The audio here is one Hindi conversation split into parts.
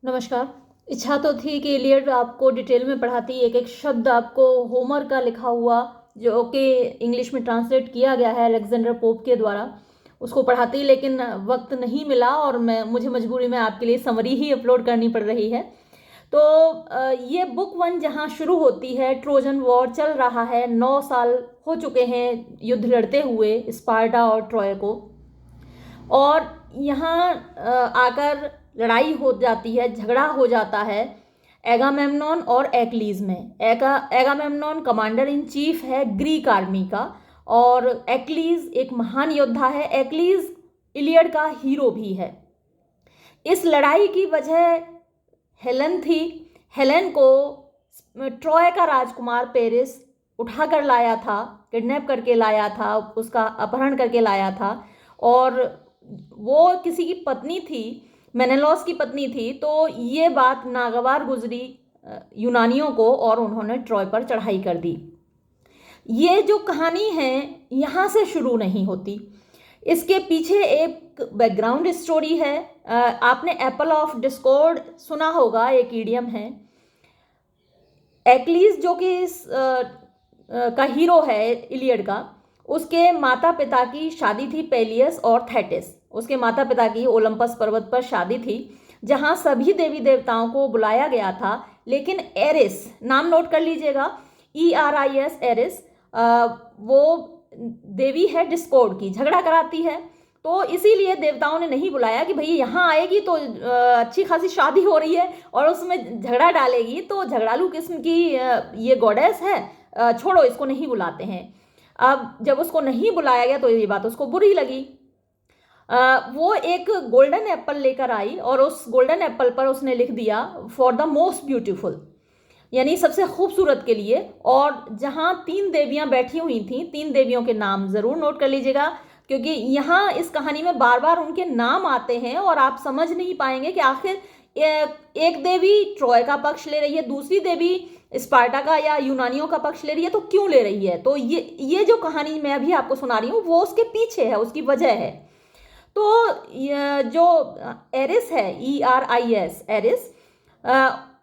नमस्कार। इच्छा तो थी कि इलियड आपको डिटेल में पढ़ाती, एक एक शब्द आपको होमर का लिखा हुआ जो कि इंग्लिश में ट्रांसलेट किया गया है अलेक्जेंडर पोप के द्वारा, उसको पढ़ाती, लेकिन वक्त नहीं मिला और मुझे मजबूरी में आपके लिए समरी ही अपलोड करनी पड़ रही है। तो ये बुक 1 जहाँ शुरू होती है, ट्रोजन वॉर चल रहा है, 9 साल हो चुके हैं युद्ध लड़ते हुए स्पार्टा और ट्रॉय को, और यहाँ आकर लड़ाई हो जाती है, झगड़ा हो जाता है एगामेम्नॉन और एक्लीज में। एगामेम्नॉन कमांडर इन चीफ है ग्रीक आर्मी का, और एक्लीज एक महान योद्धा है। एक्लीज इलियड का हीरो भी है। इस लड़ाई की वजह हेलेन थी। हेलेन को ट्रॉय का राजकुमार पेरिस उठा कर लाया था, किडनैप करके लाया था, उसका अपहरण करके लाया था, और वो किसी की पत्नी थी, मेनेलॉस की पत्नी थी। तो ये बात नागवार गुजरी यूनानियों को और उन्होंने ट्रॉय पर चढ़ाई कर दी। ये जो कहानी है यहाँ से शुरू नहीं होती, इसके पीछे एक बैकग्राउंड स्टोरी है। आपने एप्पल ऑफ डिस्कॉर्ड सुना होगा, एक ईडियम है। एक्लीज जो कि इस का हीरो है इलियड का, उसके माता पिता की शादी थी पेलियस और थेटिस। उसके माता पिता की ओलंपस पर्वत पर शादी थी, जहां सभी देवी देवताओं को बुलाया गया था, लेकिन एरिस, नाम नोट कर लीजिएगा, ERIS, एरिस, वो देवी है डिस्कॉर्ड की, झगड़ा कराती है। तो इसीलिए देवताओं ने नहीं बुलाया कि भाई यहाँ आएगी तो अच्छी खासी शादी हो रही है और उसमें झगड़ा डालेगी, तो झगड़ालू किस्म की ये गॉडेस है, छोड़ो, इसको नहीं बुलाते हैं। अब जब उसको नहीं बुलाया गया तो ये बात उसको बुरी लगी। वो एक गोल्डन एप्पल लेकर आई और उस गोल्डन एप्पल पर उसने लिख दिया फॉर द मोस्ट ब्यूटीफुल, यानी सबसे खूबसूरत के लिए। और जहाँ 3 देवियाँ बैठी हुई थी, 3 देवियों के नाम ज़रूर नोट कर लीजिएगा, क्योंकि यहाँ इस कहानी में बार बार उनके नाम आते हैं और आप समझ नहीं पाएंगे कि आखिर एक देवी ट्रॉय का पक्ष ले रही है, दूसरी देवी स्पार्टा का या यूनानियों का पक्ष ले रही है, तो क्यों ले रही है। तो ये जो कहानी मैं अभी आपको सुना रही हूँ वो उसके पीछे है, उसकी वजह है। तो जो एरिस है, ERIS, एरिस,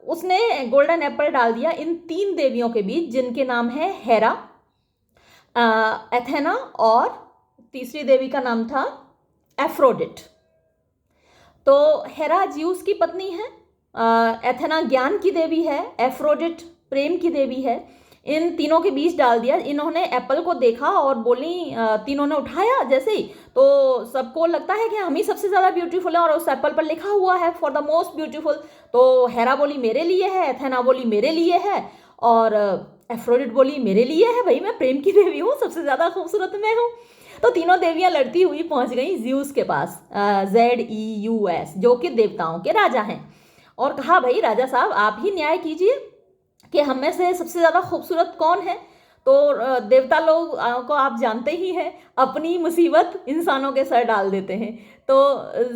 उसने गोल्डन एप्पल डाल दिया इन 3 देवियों के बीच, जिनके नाम है हेरा, एथेना, और तीसरी देवी का नाम था एफ्रोडिट। तो हेरा ज्यूस की पत्नी है, एथेना ज्ञान की देवी है, एफ्रोडिट प्रेम की देवी है। इन तीनों के बीच डाल दिया। इन्होंने एप्पल को देखा और बोली, तीनों ने उठाया जैसे ही, तो सबको लगता है कि हम ही सबसे ज़्यादा ब्यूटीफुल है, और उस एप्पल पर लिखा हुआ है फॉर द मोस्ट ब्यूटीफुल। तो हेरा बोली मेरे लिए है, एथेना बोली मेरे लिए है, और एफ्रोडिट बोली मेरे लिए है, भाई मैं प्रेम की देवी हूँ, सबसे ज़्यादा खूबसूरत मैं हूँ। तो तीनों देवियां लड़ती हुई पहुंच गई ज्यूस के पास, ZEUS, जो कि देवताओं के राजा हैं, और कहा भाई राजा साहब आप ही न्याय कीजिए कि हम में से सबसे ज़्यादा खूबसूरत कौन है। तो देवता लोग को आप जानते ही हैं, अपनी मुसीबत इंसानों के सर डाल देते हैं। तो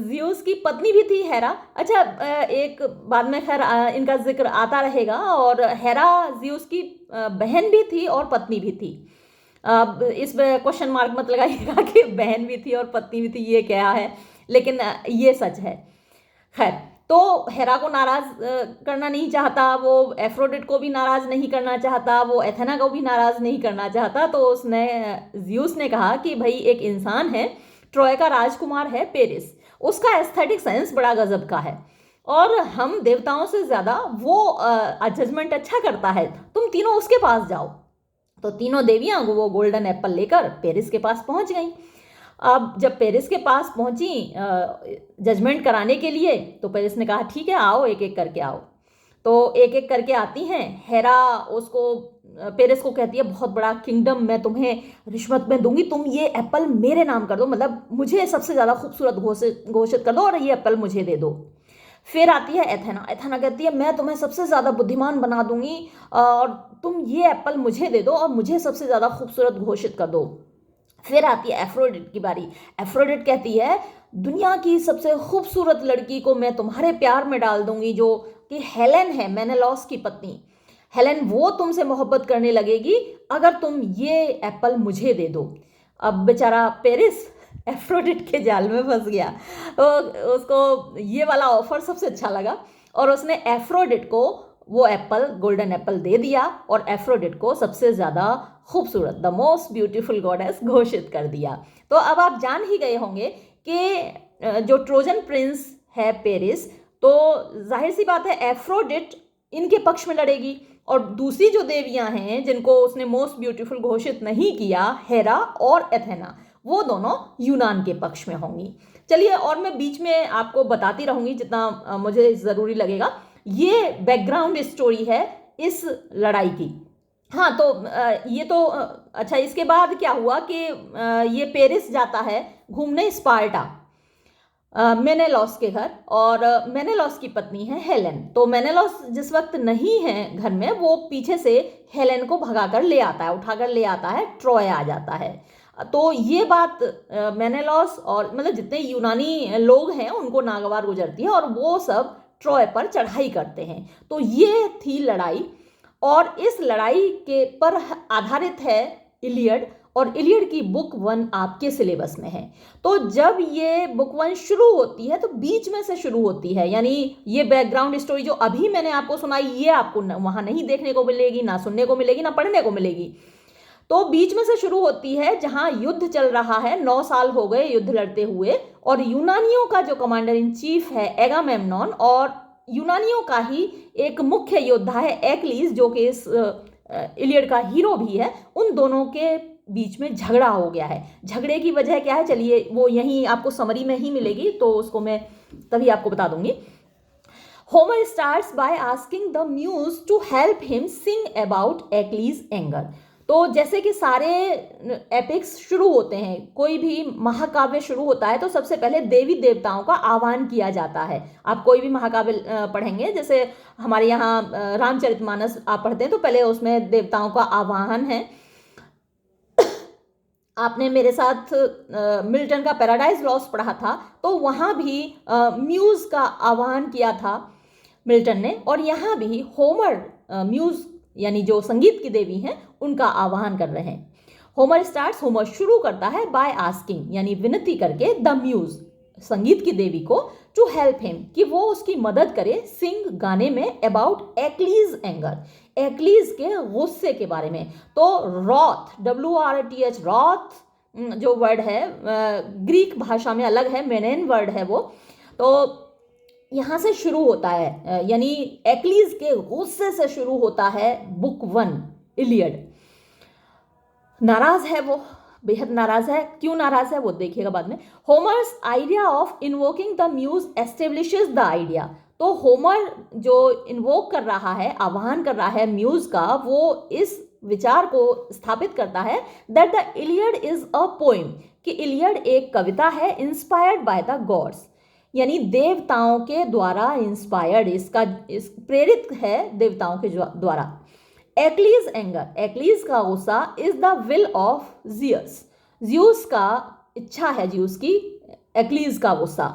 ज्यूस की पत्नी भी थी हेरा। अच्छा, एक बाद में खैर इनका जिक्र आता रहेगा। और हेरा ज्यूस की बहन भी थी और पत्नी भी थी। अब इस क्वेश्चन मार्क मत लगाइएगा कि बहन भी थी और पत्नी भी थी, ये क्या है, लेकिन ये सच है। खैर, तो हेरा को नाराज करना नहीं चाहता, वो एफ्रोडिट को भी नाराज नहीं करना चाहता, वो एथेना को भी नाराज नहीं करना चाहता। तो उसने, ज्यूस ने कहा कि भाई एक इंसान है, ट्रॉय का राजकुमार है पेरिस, उसका एस्थेटिक सेंस बड़ा गजब का है, और हम देवताओं से ज़्यादा वो जजमेंट अच्छा करता है, तुम तीनों उसके पास जाओ। तो तीनों देवियां वो गोल्डन एप्पल लेकर पेरिस के पास पहुंच गईं। अब जब पेरिस के पास पहुंची जजमेंट कराने के लिए, तो पेरिस ने कहा ठीक है आओ, एक एक करके आओ। तो एक एक करके आती हैं। हेरा उसको, पेरिस को कहती है बहुत बड़ा किंगडम मैं तुम्हें रिश्वत में दूंगी, तुम ये एप्पल मेरे नाम कर दो, मतलब मुझे सबसे ज़्यादा खूबसूरत घोषित कर दो और ये एप्पल मुझे दे दो। फिर आती है एथेना। एथेना कहती है मैं तुम्हें सबसे ज़्यादा बुद्धिमान बना दूंगी और तुम ये एप्पल मुझे दे दो और मुझे सबसे ज़्यादा खूबसूरत घोषित कर दो। फिर आती है एफ्रोडिट की बारी। एफ्रोडिट कहती है दुनिया की सबसे खूबसूरत लड़की को मैं तुम्हारे प्यार में डाल दूंगी, जो कि हेलेन है, मेनेलॉस की पत्नी। हेलेन वो तुमसे मोहब्बत करने लगेगी अगर तुम ये एप्पल मुझे दे दो। अब बेचारा पेरिस एफ्रोडिट के जाल में फंस गया। तो उसको ये वाला ऑफर सबसे अच्छा लगा और उसने एफ्रोडिट को वो एप्पल, गोल्डन एप्पल दे दिया और एफ्रोडिट को सबसे ज़्यादा खूबसूरत, द मोस्ट ब्यूटीफुल गॉडेस घोषित कर दिया। तो अब आप जान ही गए होंगे कि जो ट्रोजन प्रिंस है पेरिस, तो जाहिर सी बात है एफ्रोडिट इनके पक्ष में लड़ेगी और दूसरी जो देवियां हैं जिनको उसने मोस्ट ब्यूटीफुल घोषित नहीं किया, हेरा और एथेना, वो दोनों यूनान के पक्ष में होंगी। चलिए, और मैं बीच में आपको बताती रहूंगी जितना मुझे ज़रूरी लगेगा। ये बैकग्राउंड स्टोरी है इस लड़ाई की। हाँ, तो ये तो अच्छा, इसके बाद क्या हुआ कि ये पेरिस जाता है घूमने स्पार्टा, मेनेलॉस के घर, और मेनेलॉस की पत्नी है हेलेन। तो मेनेलॉस जिस वक्त नहीं है घर में, वो पीछे से हेलेन को भगाकर ले आता है, उठाकर ले आता है, ट्रॉय आ जाता है। तो ये बात मेनेलॉस और मतलब जितने यूनानी लोग हैं उनको नागवार गुजरती है और वो सब ट्रॉय पर चढ़ाई करते हैं। तो ये थी लड़ाई और इस लड़ाई के पर आधारित है इलियड, और इलियड की बुक 1 आपके सिलेबस में है। तो जब ये बुक 1 शुरू होती है तो बीच में से शुरू होती है, यानी ये बैकग्राउंड स्टोरी जो अभी मैंने आपको सुनाई ये आपको वहाँ नहीं देखने को मिलेगी, ना सुनने को मिलेगी, ना पढ़ने को मिलेगी। तो बीच में से शुरू होती है जहां युद्ध चल रहा है, 9 साल हो गए युद्ध लड़ते हुए, और यूनानियों का जो कमांडर इन चीफ है एगामेम्नॉन, और यूनानियों का ही एक मुख्य योद्धा है एक्लीज, जो कि इस इलियड का हीरो भी है। उन दोनों के बीच में झगड़ा हो गया है। झगड़े की वजह क्या है, चलिए वो यहीं आपको समरी में ही मिलेगी, तो उसको मैं तभी आपको बता दूंगी। Homer starts by asking the muse to help him sing about Achilles anger. तो जैसे कि सारे एपिक्स शुरू होते हैं, कोई भी महाकाव्य शुरू होता है तो सबसे पहले देवी देवताओं का आह्वान किया जाता है। आप कोई भी महाकाव्य पढ़ेंगे, जैसे हमारे यहाँ रामचरितमानस आप पढ़ते हैं तो पहले उसमें देवताओं का आह्वान है। आपने मेरे साथ मिल्टन का पैराडाइज लॉस्ट पढ़ा था, तो वहाँ भी म्यूज का आह्वान किया था मिल्टन ने, और यहाँ भी होमर म्यूज यानी जो संगीत की देवी हैं उनका आह्वान कर रहे हैं। होमर स्टार्ट्स, होमर शुरू करता है बाय आस्किंग यानी विनती करके द म्यूज संगीत की देवी को टू हेल्प हिम कि वो उसकी मदद करे सिंग गाने में अबाउट एक्लीज एंगर, एक्लीज के गुस्से के बारे में। तो रॉथ, WRTH रॉथ जो वर्ड है ग्रीक भाषा में अलग है, मेनेन वर्ड है वो। तो यहाँ से शुरू होता है, यानी एक्लीज के गुस्से से शुरू होता है बुक 1 इलियड। नाराज है वो, बेहद नाराज है। क्यों नाराज है वो देखिएगा बाद में। Homer's idea of invoking the muse establishes the idea. तो होमर जो इन्वोक कर रहा है, आह्वान कर रहा है म्यूज का, वो इस विचार को स्थापित करता है that the Iliad is a poem, कि इलियड एक कविता है इंस्पायर्ड बाय द गॉड्स, यानी देवताओं के द्वारा इंस्पायर्ड, इस प्रेरित है देवताओं के द्वारा। एक्लीज एंगर, एक्लीज का गुस्सा is the will of Zeus, Zeus का इच्छा है, ज्यूस की एक्लीज का गुस्सा।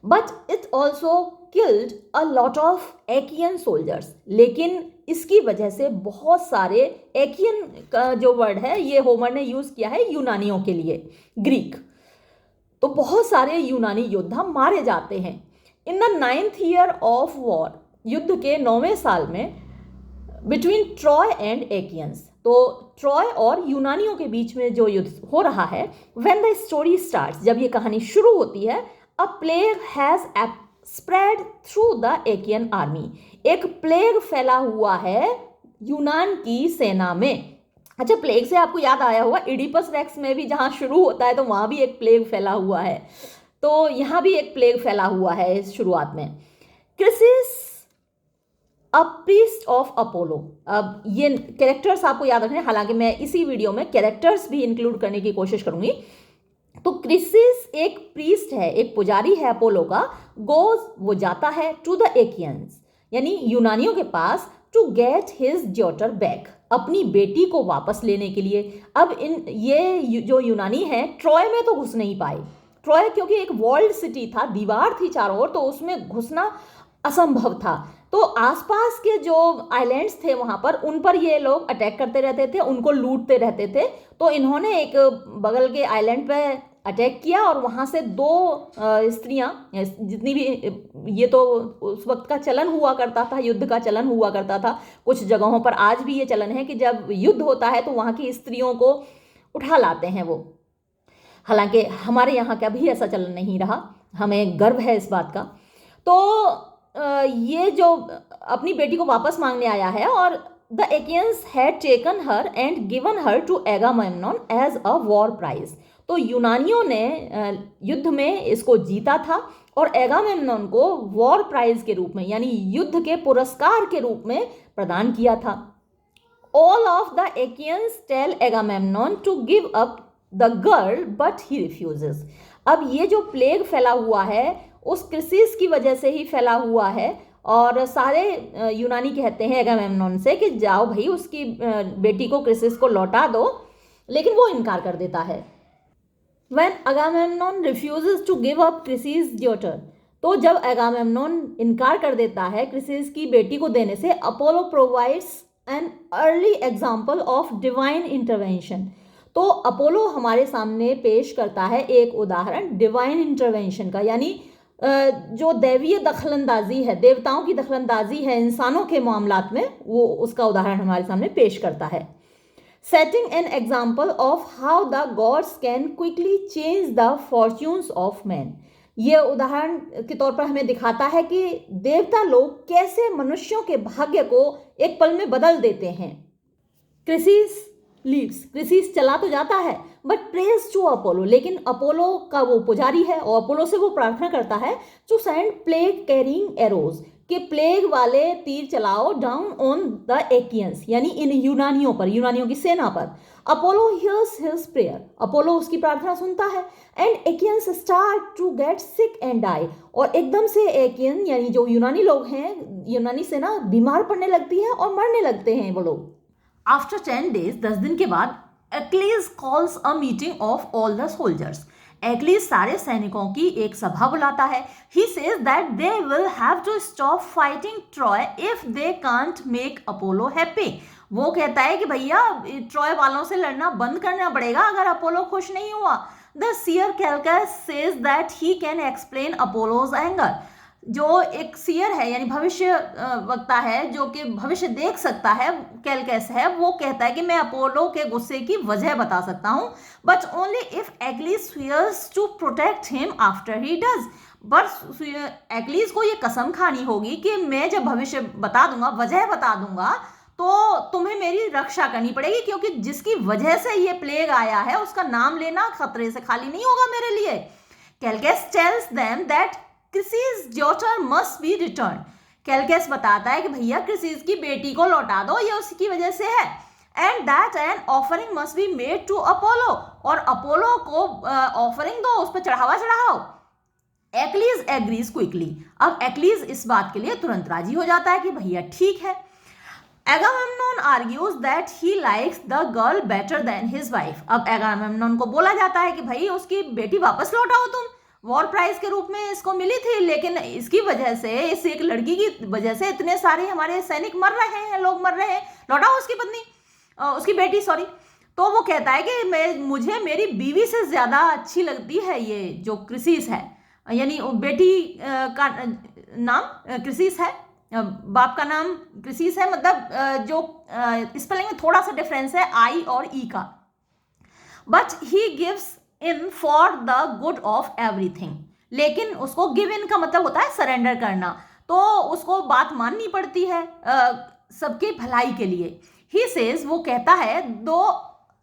But it also killed a lot of Achaean soldiers, लेकिन इसकी वजह से बहुत सारे, एकियन का जो वर्ड है ये होमर ने यूज किया है यूनानियों के लिए, ग्रीक, तो बहुत सारे यूनानी योद्धा मारे जाते हैं। In the 9th year of war, युद्ध के 9वें साल में, बिटवीन ट्रॉय एंड एकियंस, तो ट्रॉय और यूनानियों के बीच में जो युद्ध हो रहा है, व्हेन द स्टोरी स्टार्ट्स, जब ये कहानी शुरू होती है, a plague has spread through the Achaean army, एक प्लेग फैला हुआ है यूनान की सेना में। अच्छा, प्लेग से आपको याद आया होगा इडिपस रेक्स में भी जहाँ शुरू होता है तो वहाँ भी एक प्लेग फैला हुआ है, तो यहाँ भी एक प्लेग फैला हुआ है इस शुरुआत में। Crisis a priest of Apollo, अब ये कैरेक्टर्स आपको याद रखने, हालांकि मैं इसी वीडियो में कैरेक्टर्स भी इंक्लूड करने की कोशिश करूंगी। तो क्रिसिस एक प्रीस्ट है, एक पुजारी है अपोलो का। गोज, वो जाता है टू द एकियंस यानी यूनानियों के पास, to get his daughter back, अपनी बेटी को वापस लेने के लिए। अब ये जो यूनानी हैं ट्रॉय में तो घुस नहीं पाए, ट्रॉय क्योंकि एक वॉल्ड सिटी था, दीवार थी चारों ओर, तो उसमें घुसना असंभव था। तो आसपास के जो आइलैंड्स थे वहां पर, उन पर ये लोग अटैक करते रहते थे, उनको लूटते रहते थे। तो इन्होंने एक बगल के आइलैंड पे अटैक किया और वहाँ से दो स्त्रियाँ, जितनी भी, ये तो उस वक्त का चलन हुआ करता था, युद्ध का चलन हुआ करता था। कुछ जगहों पर आज भी ये चलन है कि जब युद्ध होता है तो वहाँ की स्त्रियों को उठा लाते हैं वो। हालांकि हमारे यहाँ का भी ऐसा चलन नहीं रहा, हमें गर्व है इस बात का। तो ये जो अपनी बेटी को वापस मांगने आया है, और the Achaeans had taken her and given her to Agamemnon as a war prize. तो यूनानियों ने युद्ध में इसको जीता था और एगामेम्नॉन को वॉर प्राइज के रूप में, यानी युद्ध के पुरस्कार के रूप में प्रदान किया था। All of the Achaeans tell Agamemnon to give up the girl but he refuses. अब ये जो प्लेग फैला हुआ है उस क्रिसिस की वजह से ही फैला हुआ है, और सारे यूनानी कहते हैं एगामेम्नॉन से कि जाओ भाई उसकी बेटी को, क्रिसिस को लौटा दो, लेकिन वो इनकार कर देता है। When Agamemnon refuses to give up Chryses' daughter, तो जब एगामेम्नॉन इनकार कर देता है क्रिसिस की बेटी को देने से, Apollo provides an early example of divine intervention. तो अपोलो हमारे सामने पेश करता है एक उदाहरण डिवाइन इंटरवेंशन का, यानी जो दैवीय दखलंदाजी है, देवताओं की दखलंदाजी है इंसानों के मामलात में, वो उसका उदाहरण हमारे सामने पेश करता है। Setting an example of how the gods can quickly change the fortunes of man. ये उदाहरण के तौर पर हमें दिखाता है कि देवता लोग कैसे मनुष्यों के भाग्य को एक पल में बदल देते हैं। क्रिसिस लीव्स, क्रिसिस चला तो जाता है, बट प्रेज टू अपोलो, लेकिन अपोलो का वो पुजारी है और अपोलो से वो प्रार्थना करता है to send plague carrying arrows, कि प्लेग वाले तीर चलाओ डाउन ऑन द एकियंस, यानी इन यूनानियों पर, यूनानियों की सेना पर। Apollo hears his prayer, Apollo उसकी प्रार्थना सुनता है, and Achaeans start to get sick and die, और एकदम से एकियन यानी जो यूनानी लोग हैं, यूनानी सेना बीमार पड़ने लगती है और मरने लगते हैं वो लोग। आफ्टर 10 days, 10 दिन के बाद, Achilles calls a meeting of all the soldiers, Achilles सारे सैनिकों की एक सभा बुलाता है। He says that they will have to stop fighting Troy if they can't make Apollo happy. वो कहता है कि भैया ट्रॉय वालों से लड़ना बंद करना पड़ेगा अगर अपोलो खुश नहीं हुआ। The seer Calchas says that he can explain Apollo's anger. जो एक सीयर है यानी भविष्य वक्ता है, जो कि भविष्य देख सकता है, कैलकस है, वो कहता है कि मैं अपोलो के गुस्से की वजह बता सकता हूँ, but only if Achilles swears to protect him after he does. But Achilles को ये कसम खानी होगी कि मैं जब भविष्य बता दूंगा, वजह बता दूंगा, तो तुम्हें मेरी रक्षा करनी पड़ेगी, क्योंकि जिसकी वजह से ये प्लेग आया है उसका नाम लेना खतरे से खाली नहीं होगा मेरे लिए। Calchas tells them that Chryses daughter must be return. Calchas बताता है कि भैया क्रिसिस की बेटी को लौटा दो, ये उसकी वजह से है, and that an offering must be made to Apollo, और अपोलो को ऑफरिंग दो, उस पर चढ़ावा चढ़ाओ। Achilles agrees quickly. अब एक्लीज इस बात के लिए तुरंत राजी हो जाता है कि भैया ठीक है। Agamemnon argues that he likes the girl better than his wife. अब एगामेम्नॉन को बोला जाता है कि भाई उसकी बेटी वापस लौटाओ, तुम वॉर प्राइज के रूप में इसको मिली थी, लेकिन इसकी वजह से, इस एक लड़की की वजह से इतने सारे हमारे सैनिक मर रहे हैं, लोग मर रहे हैं, लौटाओ उसकी पत्नी, उसकी बेटी, सॉरी। तो वो कहता है कि मुझे मेरी बीवी से ज़्यादा अच्छी लगती है ये जो क्रिसिस है, यानी बेटी का नाम क्रिसिस है, बाप का नाम क्रिसिस है, मतलब जो स्पेलिंग में थोड़ा सा डिफरेंस है आई और ई का। But he gives in for the good of everything, लेकिन उसको गिव इन का मतलब होता है सरेंडर करना, तो उसको बात माननी पड़ती है सबके भलाई के लिए। ही सेज, वो कहता है दो,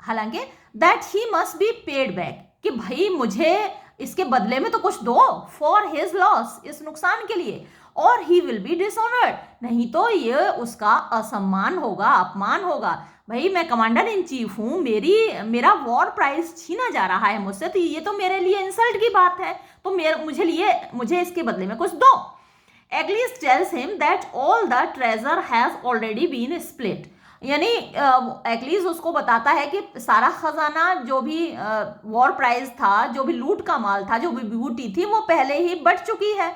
हालांकि that he must be paid back, कि भाई मुझे इसके बदले में तो कुछ दो, फॉर हिज लॉस, इस नुकसान के लिए, और ही विल बी डिसऑनर्ड, नहीं तो ये उसका असम्मान होगा, अपमान होगा। भाई मैं कमांडर इन चीफ हूँ, मेरा वॉर प्राइज छीना जा रहा है मुझसे, तो ये तो मेरे लिए इंसल्ट की बात है, तो मुझे इसके बदले में कुछ दो। Achilles tells him that all the treasure has already been split, यानी एक्लीज उसको बताता है कि सारा खजाना, जो भी वॉर प्राइज था, जो भी लूट का माल था, जो भी बूटी थी, वो पहले ही बट चुकी है।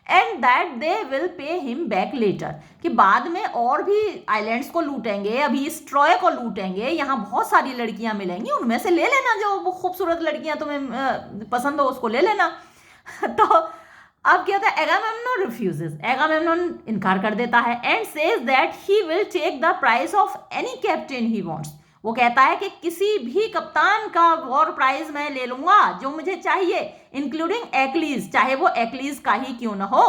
And that they will pay him back later, कि बाद में और भी आइलैंड्स को लूटेंगे, अभी इस ट्रॉय को लूटेंगे, यहाँ बहुत सारी लड़कियां मिलेंगी, उनमें से ले लेना, जो वो खूबसूरत लड़कियां तुम्हें पसंद हो उसको ले लेना। तो अब क्या होता है, एगामेम्नोन रिफ्यूजेस, एगामेम्नोन इनकार कर देता है, and says that he will take the price of any captain he wants, वो कहता है कि किसी भी कप्तान का वॉर प्राइज मैं ले लूंगा जो मुझे चाहिए, इंक्लूडिंग एक्लीज, चाहे वो एक्लीज का ही क्यों ना हो।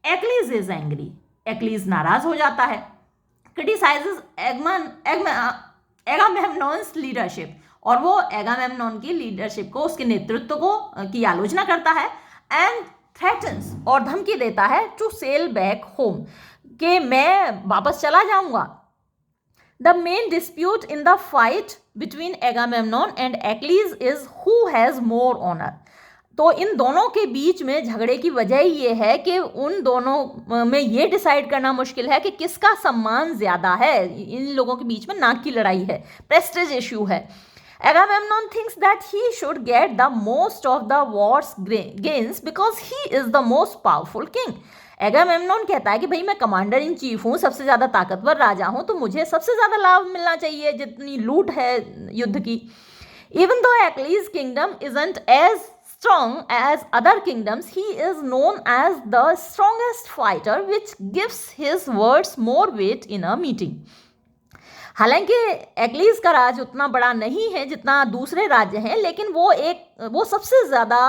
एक्लीज इज एंग्री, एक्लीज नाराज हो जाता है, क्रिटिसाइजेस एगामेम्नोन्स लीडरशिप, और वो एगामेम्नोन की लीडरशिप को, उसके नेतृत्व को की आलोचना करता है, एंड थ्रेटन्स, और धमकी देता है टू सेल बैक होम, कि मैं वापस चला जाऊंगा। The main dispute in the fight between Agamemnon and Achilles is who has more honor. तो इन दोनों के बीच में झगड़े की वजह ये है कि उन दोनों में ये डिसाइड करना मुश्किल है कि किसका सम्मान ज़्यादा है, इन लोगों के बीच में नाक की लड़ाई है, प्रेस्टीज इशू है। Agamemnon thinks that he should get the most of the war's gains because he is the most powerful king. एगामेम्नोन कहता है कि भाई मैं कमांडर इन चीफ हूँ, सबसे ज़्यादा ताकतवर राजा हूँ, तो मुझे सबसे ज़्यादा लाभ मिलना चाहिए जितनी लूट है युद्ध की। Even though Achilles' kingdom isn't as strong as other kingdoms, he is known as the strongest fighter, which gives his words more weight in a meeting. हालांकि एक्लीज का राज उतना बड़ा नहीं है जितना दूसरे राज्य हैं, लेकिन वो सबसे ज़्यादा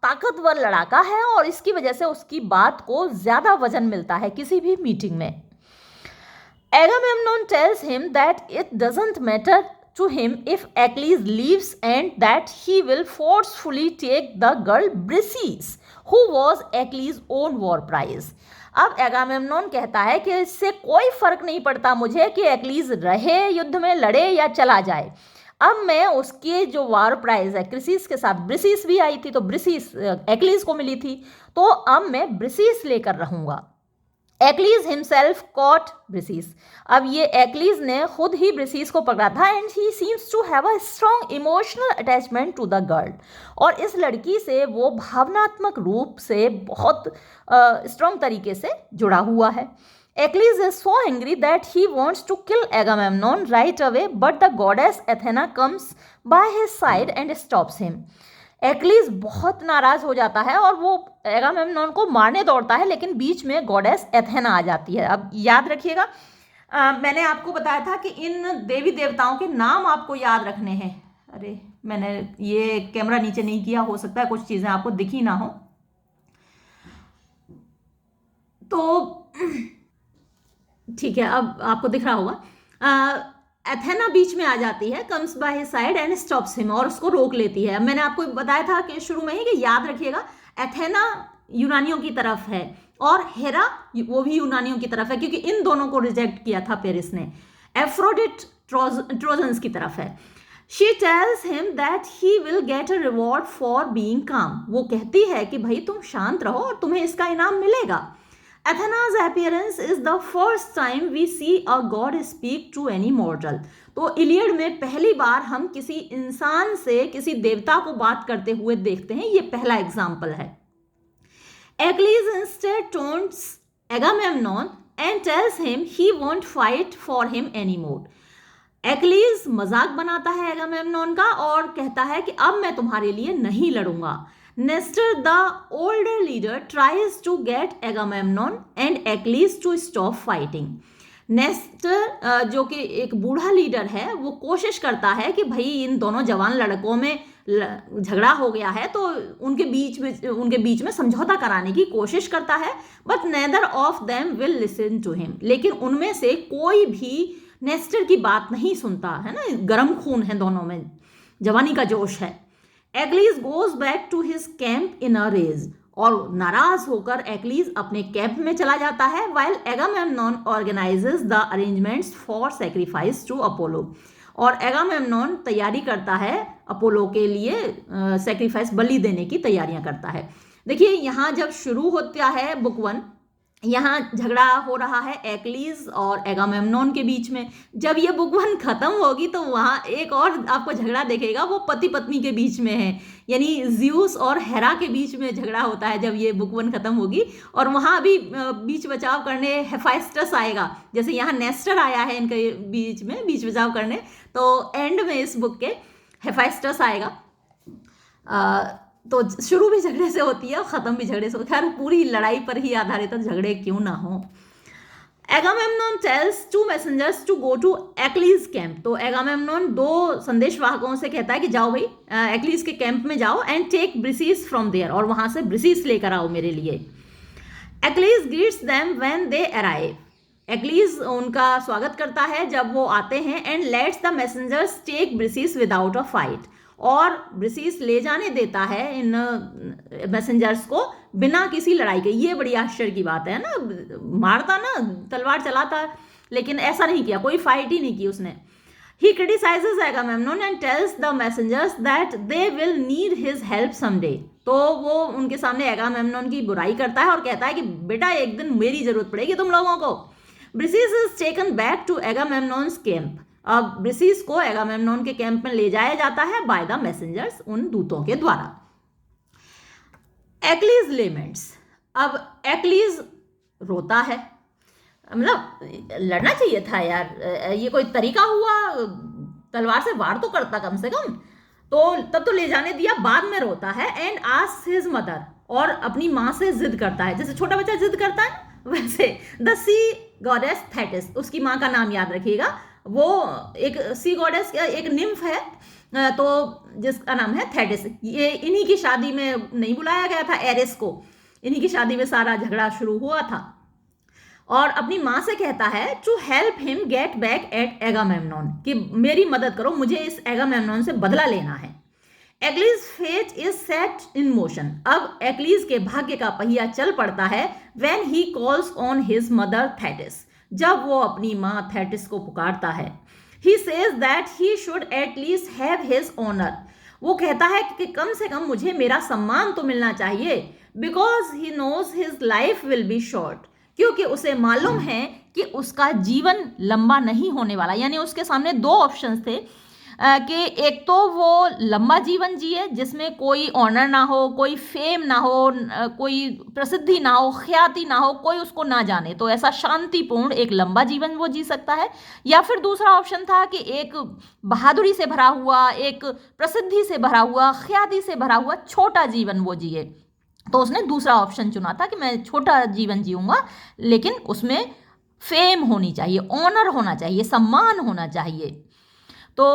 ताकतवर लड़ाका है और इसकी वजह से उसकी बात को ज़्यादा वजन मिलता है किसी भी मीटिंग में। Agamemnon tells him that it doesn't matter to him if Achilles leaves and that he will forcefully take the girl Briseis, who was Achilles' own war prize. अब एगामेम्नोन कहता है कि इससे कोई फर्क नहीं पड़ता मुझे कि एक्लीज रहे युद्ध में, लड़े या चला जाए, अब मैं उसके जो वार प्राइज है, क्रिसिस के साथ ब्रिसिस भी आई थी, तो ब्रिसिस एक्लीज को मिली थी, तो अब मैं ब्रिसिस लेकर रहूंगा। एक्लीज हिमसेल्फ कॉट ब्रिसिस, अब ये एक्लीज ने खुद ही ब्रिसिस को पकड़ा था, and he seems to have a strong emotional attachment to the girl, और इस लड़की से वो भावनात्मक रूप से बहुत स्ट्रॉन्ग तरीके से जुड़ा हुआ है। Achilles is so angry that he wants to kill Agamemnon right away, but the goddess Athena comes by his side and stops him. Achilles बहुत नाराज हो जाता है और वो एगामेम्नोन को मारने दौड़ता है, लेकिन बीच में गॉडेस एथेना आ जाती है। अब याद रखिएगा, मैंने आपको बताया था कि इन देवी देवताओं के नाम आपको याद रखने हैं। अरे मैंने ये कैमरा नीचे नहीं किया, हो सकता है कुछ चीज़ें आपको दिखी ना हो, तो ठीक है, अब आपको दिख रहा होगा। एथेना बीच में आ जाती है, comes by his side and stops him, और उसको रोक लेती है। मैंने आपको बताया था कि शुरू में ही कि याद रखिएगा, एथेना यूनानियों की तरफ है और हेरा वो भी यूनानियों की तरफ है, क्योंकि इन दोनों को रिजेक्ट किया था पेरिस ने। एफ्रोडिट ट्रोजन्स की तरफ है। She tells him that he will get a reward for being काम, वो कहती है कि भाई तुम शांत रहो और तुम्हें इसका इनाम मिलेगा। Athena's appearance is the first time we see a god speak to any mortal. तो इलियड में पहली बार हम किसी इंसान से किसी देवता को बात करते हुए देखते हैं, ये पहला एग्जाम्पल है। Achilles instead taunts Agamemnon and tells him he won't fight for him anymore. Achilles मजाक बनाता है एगामेम्नोन का और कहता है कि अब मैं तुम्हारे लिए नहीं लड़ूंगा। Nestor, the older leader, tries to get Agamemnon and Achilles to stop fighting. Nestor जो कि एक बूढ़ा लीडर है, वो कोशिश करता है कि भाई इन दोनों जवान लड़कों में झगड़ा हो गया है, तो उनके बीच में समझौता कराने की कोशिश करता है, but neither of them will listen to him, लेकिन उनमें से कोई भी नेस्टर की बात नहीं सुनता है ना, गर्म खून है दोनों में, जवानी का जोश है। Achilles goes back to his camp in a rage, और नाराज होकर एक्लीज अपने कैंप में चला जाता है, while Agamemnon organizes the arrangements for sacrifice to Apollo, और एगामेम्नोन तैयारी करता है अपोलो के लिए सेक्रीफाइस, बलि देने की तैयारियां करता है। देखिए यहाँ जब शुरू होता है बुक 1, यहाँ झगड़ा हो रहा है एक्लीज और एगामेम्नोन के बीच में। जब ये बुक 1 खत्म होगी तो वहाँ एक और आपको झगड़ा देखेगा, वो पति पत्नी के बीच में है, यानी ज़्यूस और हेरा के बीच में झगड़ा होता है जब ये बुक 1 खत्म होगी। और वहाँ भी बीच बचाव करने हेफाइस्टस आएगा, जैसे यहाँ नेस्टर आया है इनके बीच में बीच बचाव करने, तो एंड में इस बुक के हेफाइस्टस आएगा। तो शुरू भी झगड़े से होती है और ख़त्म भी झगड़े से, खैर पूरी लड़ाई पर ही आधारित है, झगड़े क्यों ना हो। Agamemnon tells 2 messengers to go to Achilles camp. तो एगामेम्नोन 2 संदेशवाहकों से कहता है कि जाओ भाई एक्लीज के कैंप में जाओ, and take Briseis from there, और वहां से ब्रिसीस लेकर आओ मेरे लिए। Achilles greets them when they arrive. Achilles उनका स्वागत करता है जब वो आते हैं, and lets the messengers take Briseis without a fight, और ब्रिसीस ले जाने देता है इन मैसेंजर्स को बिना किसी लड़ाई के। ये बड़ी आश्चर्य की बात है ना, मारता ना, तलवार चलाता, लेकिन ऐसा नहीं किया, कोई फाइट ही नहीं की उसने। He criticises Agamemnon and tells the messengers that they will need his help someday. तो वो उनके सामने एगामेम्नोन की बुराई करता है और कहता है कि बेटा एक दिन मेरी जरूरत पड़ेगी तुम लोगों को। Briseis is taken back to Agamemnon's camp. अब ब्रिसीस को एगामेम्नोन के कैंप में ले जाया जाता है बाय द मैसेंजर्स, उन दूतों के द्वारा। Achilles laments. अब एक्लीज रोता है, मतलब लड़ना चाहिए था यार, ये कोई तरीका हुआ, तलवार से वार तो करता कम से कम, तो तब तो ले जाने दिया, बाद में रोता है। एंड आस्क्स हिज मदर, और अपनी माँ से जिद करता है, जैसे छोटा बच्चा जिद करता है ना वैसे। द सी गॉडेस थेटिस, उसकी माँ का नाम याद रखिएगा, वो एक सी गॉडेस एक निम्फ है, तो जिसका नाम है थेटिस। ये इन्हीं की शादी में नहीं बुलाया गया था एरिस को, इन्हीं की शादी में सारा झगड़ा शुरू हुआ था। और अपनी माँ से कहता है to help him get back at Agamemnon, कि मेरी मदद करो, मुझे इस एगामेम्नोन से बदला लेना है। Achilles fate is set in motion. अब एक्लीज के भाग्य का पहिया चल पड़ता है when he calls on his mother Thetis, जब वो अपनी माँ थेटिस को पुकारता है। He says that he should at least have his honour. वो कहता है कि कम से कम मुझे मेरा सम्मान तो मिलना चाहिए, because he knows his life will be short, क्योंकि उसे मालूम है कि उसका जीवन लंबा नहीं होने वाला। यानी उसके सामने 2 ऑप्शंस थे कि एक तो वो लंबा जीवन जिए जिसमें कोई ऑनर ना हो, कोई फेम ना हो, कोई प्रसिद्धि ना हो, ख्याति ना हो, कोई उसको ना जाने, तो ऐसा शांतिपूर्ण एक लंबा जीवन वो जी सकता है। या फिर दूसरा ऑप्शन था कि एक बहादुरी से भरा हुआ, एक प्रसिद्धि से भरा हुआ, ख्याति से भरा हुआ छोटा जीवन वो जिए। तो उसने दूसरा ऑप्शन चुना था कि मैं छोटा जीवन जीऊँगा, लेकिन उसमें फेम होनी चाहिए, ऑनर होना चाहिए, सम्मान होना चाहिए, तो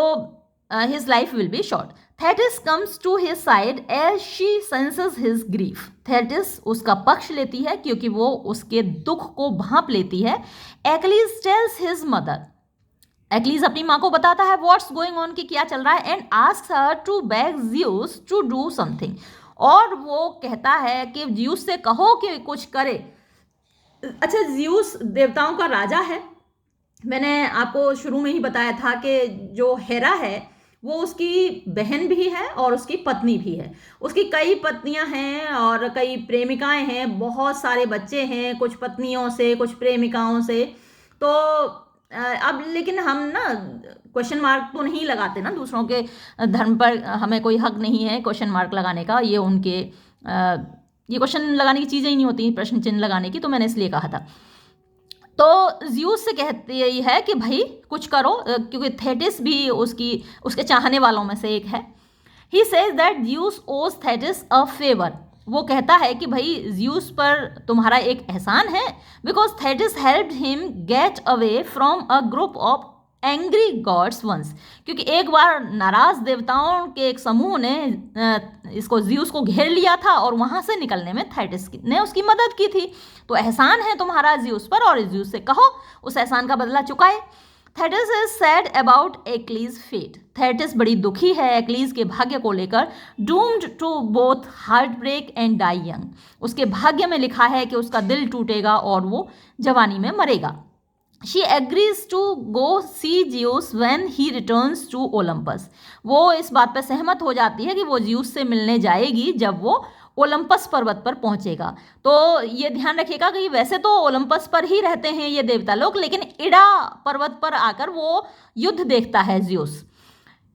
his life will be short. Thetis comes to his side as she senses his grief. Thetis उसका पक्ष लेती है क्योंकि वो उसके दुख को भांप लेती है। Achilles tells his mother. Achilles अपनी माँ को बताता है what's going on, कि क्या चल रहा है, and asks her to beg Zeus to do something. और वो कहता है कि ज़्यूस से कहो कि कुछ करे। अच्छा, ज़्यूस देवताओं का राजा है, मैंने आपको शुरू में ही बताया था कि जो हेरा है वो उसकी बहन भी है और उसकी पत्नी भी है। उसकी कई पत्नियां हैं और कई प्रेमिकाएं हैं, बहुत सारे बच्चे हैं, कुछ पत्नियों से कुछ प्रेमिकाओं से। तो अब लेकिन हम ना क्वेश्चन मार्क तो नहीं लगाते ना, दूसरों के धर्म पर हमें कोई हक नहीं है क्वेश्चन मार्क लगाने का, ये उनके ये क्वेश्चन लगाने की चीज़ें ही नहीं होती, प्रश्न चिन्ह लगाने की, तो मैंने इसलिए कहा था। तो ज़्यूस से कहती है कि भाई कुछ करो, क्योंकि थेटिस भी उसके चाहने वालों में से एक है। ही सेज दैट ज़्यूस ओज थेटिस अ फेवर। वो कहता है कि भाई ज़्यूस पर तुम्हारा एक एहसान है, because Thetis helped him get away from a group of angry gods once, क्योंकि एक बार नाराज देवताओं के एक समूह ने इसको ज़्यूस को घेर लिया था और वहाँ से निकलने में थेटिस ने उसकी मदद की थी। तो एहसान है तुम्हारा ज़्यूस पर, और ज़्यूस से कहो उस एहसान का बदला चुकाए। Thetis is sad about Achilles fate. Thetis बड़ी दुखी है एक्लीज के भाग्य को लेकर। Doomed to both heartbreak and die young. उसके भाग्य में लिखा है कि उसका दिल टूटेगा और वो जवानी में मरेगा। She agrees to go see Zeus when he returns to Olympus. वो इस बात पर सहमत हो जाती है कि वो ज़्यूस से मिलने जाएगी जब वो ओलंपस पर्वत पर पहुंचेगा। तो ये ध्यान रखिएगा कि वैसे तो ओलंपस पर ही रहते हैं ये देवता लोग, लेकिन इडा पर्वत पर आकर वो युद्ध देखता है ज़्यूस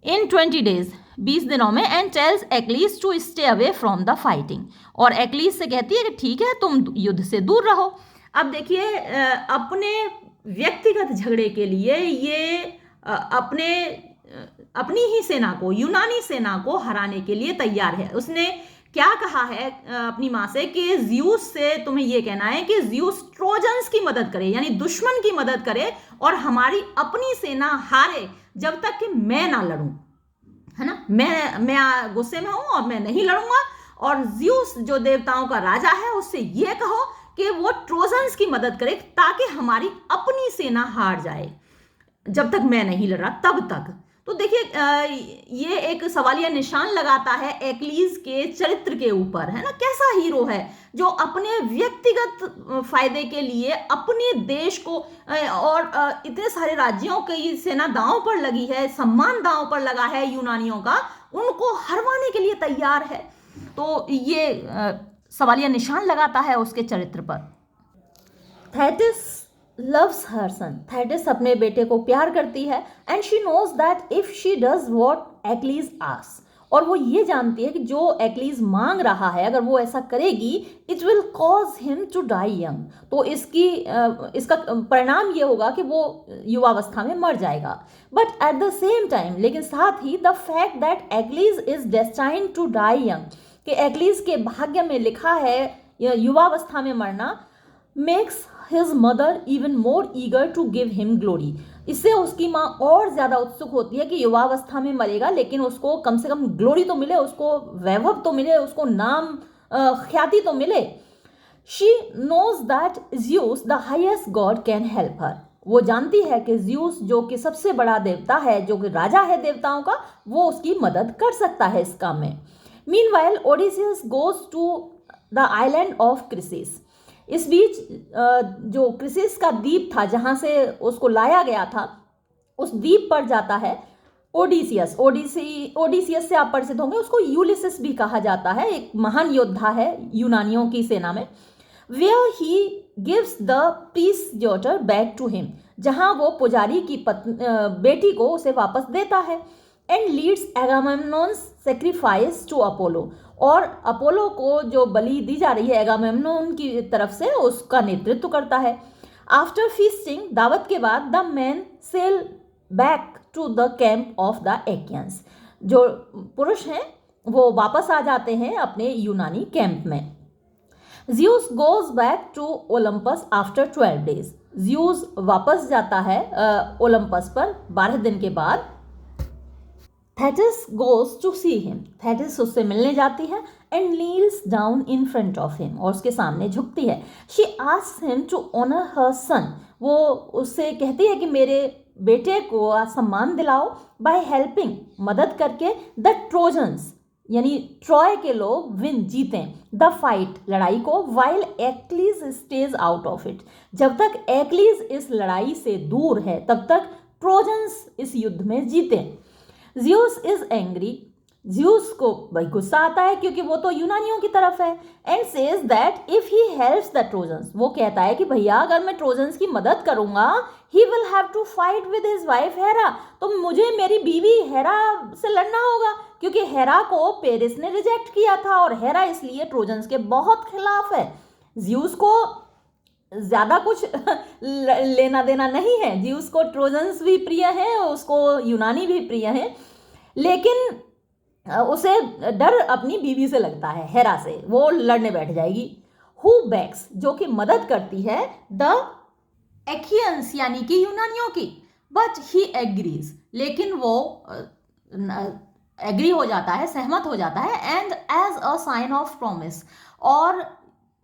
इन 20 डेज, 20 दिनों में, and tells Achilles to stay away from the fighting, और एक्लीस से कहती है कि ठीक है तुम युद्ध से दूर रहो। अब देखिए अपने व्यक्तिगत झगड़े के लिए ये अपनी ही सेना को, यूनानी सेना को हराने के लिए तैयार है। उसने क्या कहा है अपनी माँ से कि ज़्यूस से तुम्हें ये कहना है कि ज़्यूस ट्रोजन्स की मदद करे, यानी दुश्मन की मदद करे, और हमारी अपनी सेना हारे जब तक कि मैं ना लड़ूं, है ना। मैं गुस्से में हूं और मैं नहीं लड़ूंगा। और ज़्यूस जो देवताओं का राजा है उससे ये कहो कि वो ट्रोजन्स की मदद करे ताकि हमारी अपनी सेना हार जाए, जब तक मैं नहीं लड़ा तब तक। तो देखिए ये एक सवालिया निशान लगाता है एक्लीज के चरित्र के ऊपर, है ना। कैसा हीरो है जो अपने व्यक्तिगत फायदे के लिए अपने देश को और इतने सारे राज्यों की सेना दांव पर लगी है, सम्मान दांव पर लगा है यूनानियों का, उनको हरवाने के लिए तैयार है। तो ये सवालिया निशान लगाता है उसके चरित्र पर। Thetis loves her son. Thetis अपने बेटे को प्यार करती है, and she knows that if she does what Achilles asks, और वो ये जानती है कि जो एक्लीज मांग रहा है अगर वो ऐसा करेगी, it will cause him to die young, तो इसका परिणाम ये होगा कि वो युवावस्था में मर जाएगा। But at the same time, लेकिन साथ ही, the fact that Achilles is destined to die young, कि एक्लीज के भाग्य में लिखा है युवावस्था में मरना, makes his mother even more eager to give him glory, इससे उसकी माँ और ज़्यादा उत्सुक होती है कि युवावस्था में मरेगा लेकिन उसको कम से कम ग्लोरी तो मिले, उसको वैभव तो मिले, उसको नाम ख्याति तो मिले। She knows that Zeus the highest god can help her, वो जानती है कि ज़्यूस जो कि सबसे बड़ा देवता है, जो कि राजा है देवताओं का, वो उसकी मदद कर सकता है इस काम में। Meanwhile Odysseus goes to the island of Chryse, इस बीच जो क्रिसिस का द्वीप था जहाँ से उसको लाया गया था, उस द्वीप पर जाता है ओडिसियस। ओडिसियस से आप परिचित होंगे, उसको यूलिसिस भी कहा जाता है, एक महान योद्धा है यूनानियों की सेना में। Where he gives the priest daughter back to him, जहाँ वो पुजारी की बेटी को उसे वापस देता है। And leads Agamemnon's sacrifice to Apollo, और अपोलो को जो बलि दी जा रही है एगामेम्नोन की तरफ से, उसका नेतृत्व करता है। आफ्टर फीस्टिंग, दावत के बाद, the men sail back to the camp of the Achaeans, जो पुरुष हैं वो वापस आ जाते हैं अपने यूनानी कैंप में। Zeus goes back to Olympus after 12 days, Zeus वापस जाता है ओलंपस पर 12 दिन के बाद। Thetis goes to see him, Thetis उससे मिलने जाती है, and kneels down in front of him, और उसके सामने झुकती है। She asks him to honour her son, वो उससे कहती है कि मेरे बेटे को सम्मान दिलाओ, बाय हेल्पिंग, मदद करके, द ट्रोजन्स, यानी ट्रॉय के लोग, विन, जीतें, द फाइट, लड़ाई को, while Achilles stage out of it, जब तक एक्लीज इस लड़ाई से दूर है तब तक ट्रोजन्स इस युद्ध में जीतें। ज़्यूस इज एंग्री, ज़्यूस को भाई गुस्सा आता है क्योंकि वो तो यूनानियों की तरफ है। And says that if he helps the Trojans, वो कहता है कि भैया अगर मैं ट्रोजन्स की मदद करूंगा, he will have to fight with his wife Hera, तो मुझे मेरी बीवी हेरा से लड़ना होगा, क्योंकि हेरा को पेरिस ने रिजेक्ट किया था और हेरा इसलिए ट्रोजन्स के बहुत खिलाफ है। ज़्यूस को ज़्यादा कुछ लेना देना नहीं है, ज़्यूस को ट्रोजन्स भी प्रिय हैं, उसको यूनानी भी प्रिय हैं, लेकिन उसे डर अपनी बीवी से लगता है, हेरा से, वो लड़ने बैठ जाएगी। हु बैक्स, जो कि मदद करती है द एकियंस, यानी कि यूनानियों की, बट ही एग्रीज, लेकिन वो एग्री हो जाता है, सहमत हो जाता है। And as a sign of promise, और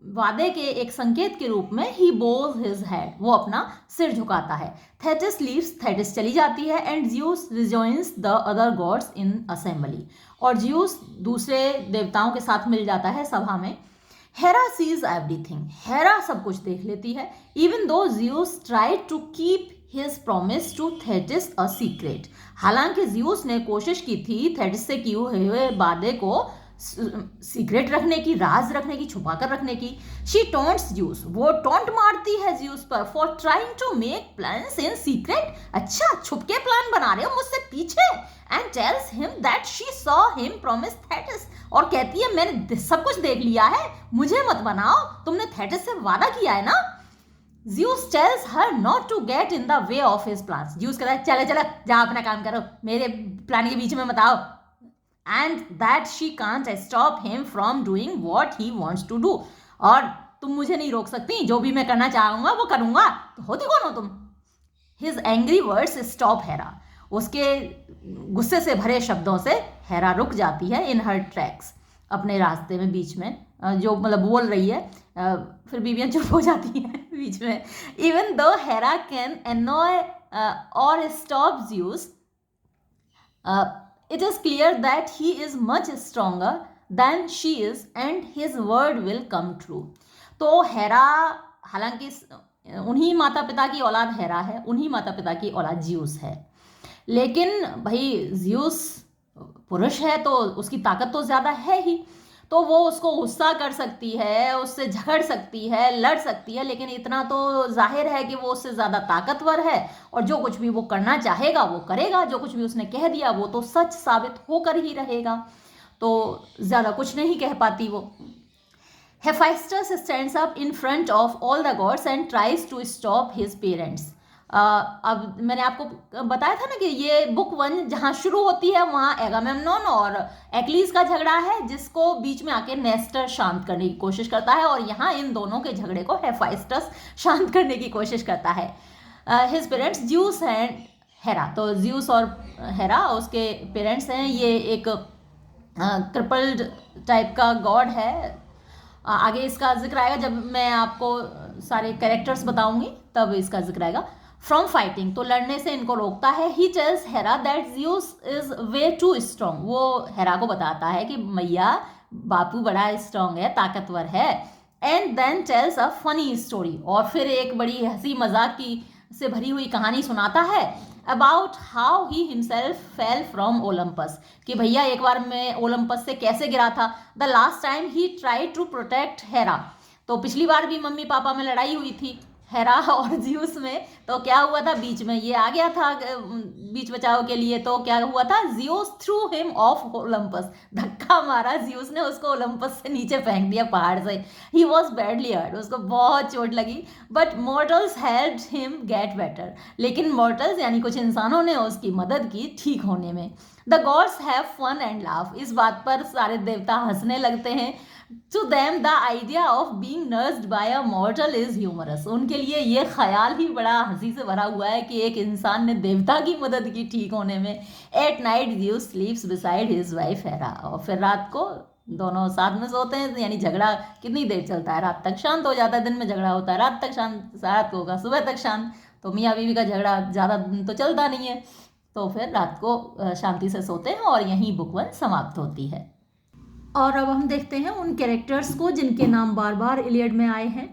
वादे के एक संकेत के रूप में, ही बोज हिज हेड, वो अपना सिर झुकाता है। थेटिस लीव्स, थेटिस चली जाती है। And Zeus rejoins the other gods in assembly, और ज़्यूस दूसरे देवताओं के साथ मिल जाता है सभा में। हेरा सीज एवरीथिंग, हेरा सब कुछ देख लेती है। Even though Zeus tried to keep his promise to Thetis a secret, हालांकि ज़्यूस ने कोशिश की थी थेटिस से किए हुए वादे को सीक्रेट रखने की, राज रखने की, छुपा कर रखने की। शी टोंट्स ज्यूस, वो टोंट मारती है ज्यूस पर, for trying to make plans in secret, अच्छा छुप के प्लान बना रहे हो मुझसे पीछे। And tells him that she saw him promise Thetis, और कहती है मैंने सब कुछ देख लिया है, मुझे मत बनाओ, तुमने थेटिस से वादा किया है ना। Zeus tells her not to get in the way of his plans. Zeus कहता है चले चले जा अपना काम करो, मेरे प्लान के बीच में मत आओ। And that she can't stop him from doing what he wants to do. और तुम मुझे नहीं रोक सकती, जो भी मैं करना चाहूंगा वो करूंगा, तो होती कौन हो तुम। His angry words stop Hera. उसके गुस्से से भरे शब्दों से हेरा रुक जाती है in her tracks, अपने रास्ते में, बीच में, जो मतलब बोल रही है, फिर बीवियां चुप हो जाती हैं बीच में। Even though Hera can annoy और stop Zeus, it is clear that he is much stronger than she is and his word will come true. तो हेरा, हालांकि उन्हीं माता पिता की औलाद हेरा है, उन्हीं माता पिता की औलाद ज्यूस है, लेकिन भाई ज्यूस पुरुष है तो उसकी ताकत तो ज़्यादा है ही, तो वो उसको गुस्सा कर सकती है, उससे झगड़ सकती है, लड़ सकती है, लेकिन इतना तो जाहिर है कि वो उससे ज़्यादा ताकतवर है और जो कुछ भी वो करना चाहेगा वो करेगा, जो कुछ भी उसने कह दिया वो तो सच साबित होकर ही रहेगा, तो ज़्यादा कुछ नहीं कह पाती वो। Hephaestus stands up in front of all the gods and tries to stop his parents. अब मैंने आपको बताया था ना कि ये बुक 1 जहाँ शुरू होती है वहाँ एगामेम्नोन और एक्लीस का झगड़ा है, जिसको बीच में आके नेस्टर शांत करने की कोशिश करता है, और यहाँ इन दोनों के झगड़े को हेफाइस्टस शांत करने की कोशिश करता है। His parents juice and Hera, तो ज्यूस और हेरा उसके पेरेंट्स हैं। ये एक क्रिपल्ड टाइप का गॉड है। आगे इसका जिक्र आएगा, जब मैं आपको सारे कैरेक्टर्स बताऊंगी तब इसका जिक्र आएगा। फ्रॉम फाइटिंग, तो लड़ने से इनको रोकता है। He tells Hera that Zeus is way too strong, वो हेरा को बताता है कि मैया बापू बड़ा स्ट्रॉन्ग है, ताकतवर है। And then tells a funny story, और फिर एक बड़ी हंसी मजाक की से भरी हुई कहानी सुनाता है about how he himself fell from Olympus, कि भैया एक बार मैं ओलंपस से कैसे गिरा था। The last time he try to protect Hera, तो पिछली बार भी मम्मी पापा में लड़ाई हुई थी हेरा और ज्यूस में, तो क्या हुआ था, बीच में ये आ गया था बीच बचाव के लिए, तो क्या हुआ था, Zeus through him of Olympus, धक्का मारा ज्यूस ने उसको ओलंपस से नीचे फेंक दिया पहाड़ से। ही वॉज बैडली हर्ट, उसको बहुत चोट लगी। But mortals helped him get better, लेकिन मॉर्टल्स यानी कुछ इंसानों ने उसकी मदद की ठीक होने में। The gods have fun and laugh, इस बात पर सारे देवता हंसने लगते हैं। To them the idea of being nursed by a mortal is humorous, उनके लिए ये ख्याल ही बड़ा हंसी से भरा हुआ है कि एक इंसान ने देवता की मदद की ठीक होने में। At night Zeus sleeps beside his wife Hera, और फिर रात को दोनों साथ में सोते हैं, यानी झगड़ा कितनी देर चलता है, रात तक शांत हो जाता है, दिन में झगड़ा होता है, रात तक शांत, रात को होगा सुबह तक शांत, तो मियाँ बीवी का झगड़ा ज़्यादा दिन तो चलता नहीं है, तो फिर रात को शांति से सोते हैं, और यहीं बुक 1 समाप्त होती है। और अब हम देखते हैं उन कैरेक्टर्स को जिनके नाम बार बार इलियड में आए हैं।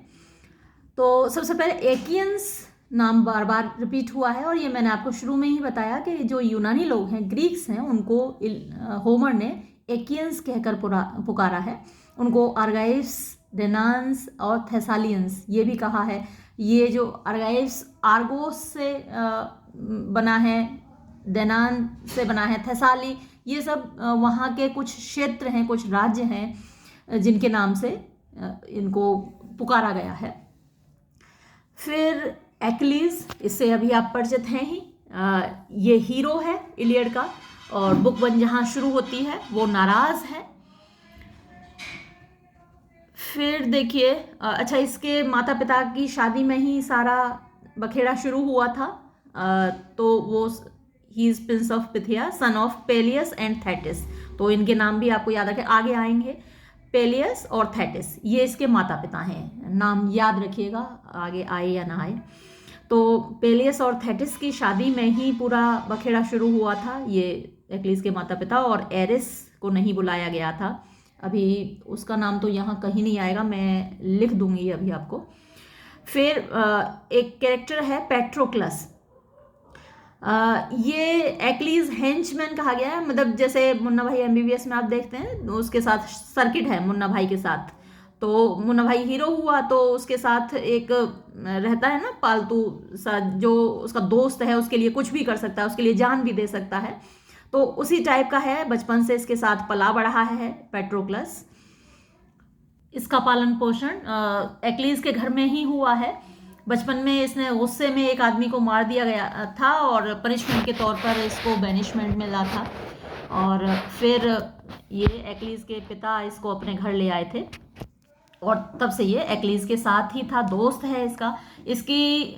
तो सबसे पहले एकियंस नाम बार बार रिपीट हुआ है, और ये मैंने आपको शुरू में ही बताया कि जो यूनानी लोग हैं, ग्रीक्स हैं, उनको होमर ने एकियंस कहकर पुकारा है। उनको आर्गाइव्स, डेनान्स और थेसालियंस ये भी कहा है। ये जो आर्गाइव्स आर्गोस से बना है, डेनान से बना है, थेसाली, ये सब वहाँ के कुछ क्षेत्र हैं, कुछ राज्य हैं जिनके नाम से इनको पुकारा गया है। फिर एक्लीज, इससे अभी आप परिचित हैं ही, ये हीरो है इलियड का, और बुक 1 जहाँ शुरू होती है वो नाराज है। फिर देखिए, अच्छा, इसके माता पिता की शादी में ही सारा बखेड़ा शुरू हुआ था, तो वो he is prince of Phthia, son of Peleus and Thetis, तो इनके नाम भी आपको याद रखें, आगे आएंगे। पेलियस और थेटिस ये इसके माता पिता हैं, नाम याद रखिएगा, आगे आए या ना आए। तो पेलियस और थेटिस की शादी में ही पूरा बखेड़ा शुरू हुआ था, ये एक्लीस के माता पिता, और एरिस को नहीं बुलाया गया था, अभी उसका नाम तो यहाँ कहीं नहीं आएगा, मैं लिख दूंगी अभी आपको। फिर एक कैरेक्टर है पेट्रोक्लस। ये एक्लीज हेंचमैन कहा गया है, मतलब जैसे मुन्ना भाई एमबीबीएस में आप देखते हैं उसके साथ सर्किट है मुन्ना भाई के साथ, तो मुन्ना भाई हीरो हुआ तो उसके साथ एक रहता है ना पालतू सा, जो उसका दोस्त है, उसके लिए कुछ भी कर सकता है, उसके लिए जान भी दे सकता है। तो उसी टाइप का है, बचपन से इसके साथ पला बढ़ा है पेट्रोक्लस। इसका पालन पोषण एक्लीज के घर में ही हुआ है। बचपन में इसने गुस्से में एक आदमी को मार दिया गया था और पनिशमेंट के तौर पर इसको बैनिशमेंट मिला था, और फिर ये एक्लीज के पिता इसको अपने घर ले आए थे और तब से ये एक्लीज के साथ ही था, दोस्त है इसका। इसकी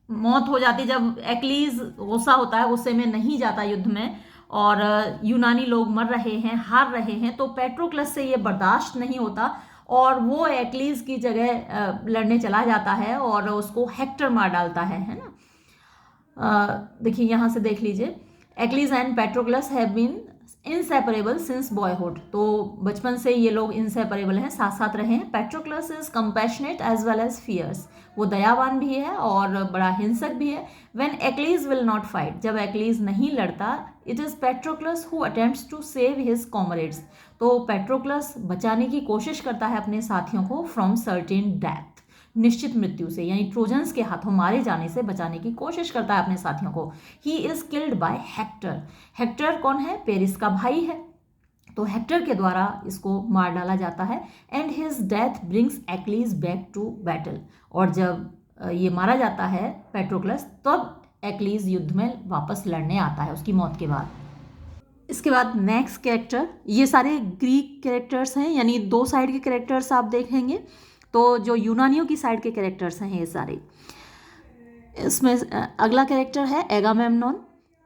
मौत हो जाती जब एक्लीज गुस्सा होता है, गुस्से में नहीं जाता युद्ध में, और यूनानी लोग मर रहे हैं, हार रहे हैं, तो पेट्रोक्लस से ये बर्दाश्त नहीं होता और वो एक्लीज की जगह लड़ने चला जाता है और उसको हेक्टर मार डालता है ना। देखिए यहाँ से देख लीजिए, Achilles and Patroclus have been inseparable since boyhood, तो बचपन से ये लोग इनसेपरेबल हैं, साथ साथ रहे हैं। Patroclus is compassionate as well as fierce, वो दयावान भी है और बड़ा हिंसक भी है। When Achilles will not fight, जब एक्लीज नहीं लड़ता, it is Patroclus who attempts to save his comrades, तो पेट्रोक्लस बचाने की कोशिश करता है अपने साथियों को फ्रॉम सर्टेन डेथ, निश्चित मृत्यु से, यानी ट्रोजन्स के हाथों मारे जाने से बचाने की कोशिश करता है अपने साथियों को। ही is killed bye Hector. Hector कौन है? पेरिस का भाई है, तो हेक्टर के द्वारा इसको मार डाला जाता है। And his death brings Achilles back to battle, और जब ये मारा जाता है पेट्रोक्लस, तब एक्लीज युद्ध में वापस लड़ने आता है उसकी मौत के बाद। इसके बाद नेक्स्ट कैरेक्टर, ये सारे ग्रीक कैरेक्टर्स हैं, यानी दो साइड के कैरेक्टर्स आप देखेंगे, तो जो यूनानियों की साइड के कैरेक्टर्स हैं ये सारे। इसमें अगला कैरेक्टर है Agamemnon,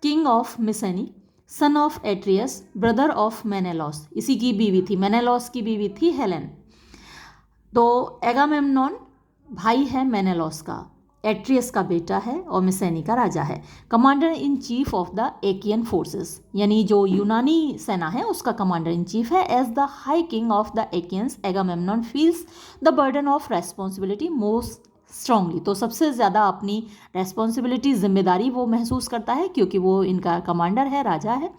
king of Mycenae, son of Atreus, brother of Menelaus, इसी की बीवी थी, मेनेलॉस की बीवी थी हेलेन। तो एगामेम्नॉन भाई है मेनेलॉस का, एट्रियस का बेटा है और मिसेनी का राजा है, commander in chief of the Achaean forces, यानी जो यूनानी सेना है उसका कमांडर इन चीफ है। As the high king of the Achaeans, Agamemnon feels the burden of responsibility most strongly, तो सबसे ज़्यादा अपनी रेस्पॉन्सिबिलिटी, जिम्मेदारी वो महसूस करता है क्योंकि वो इनका कमांडर है, राजा है।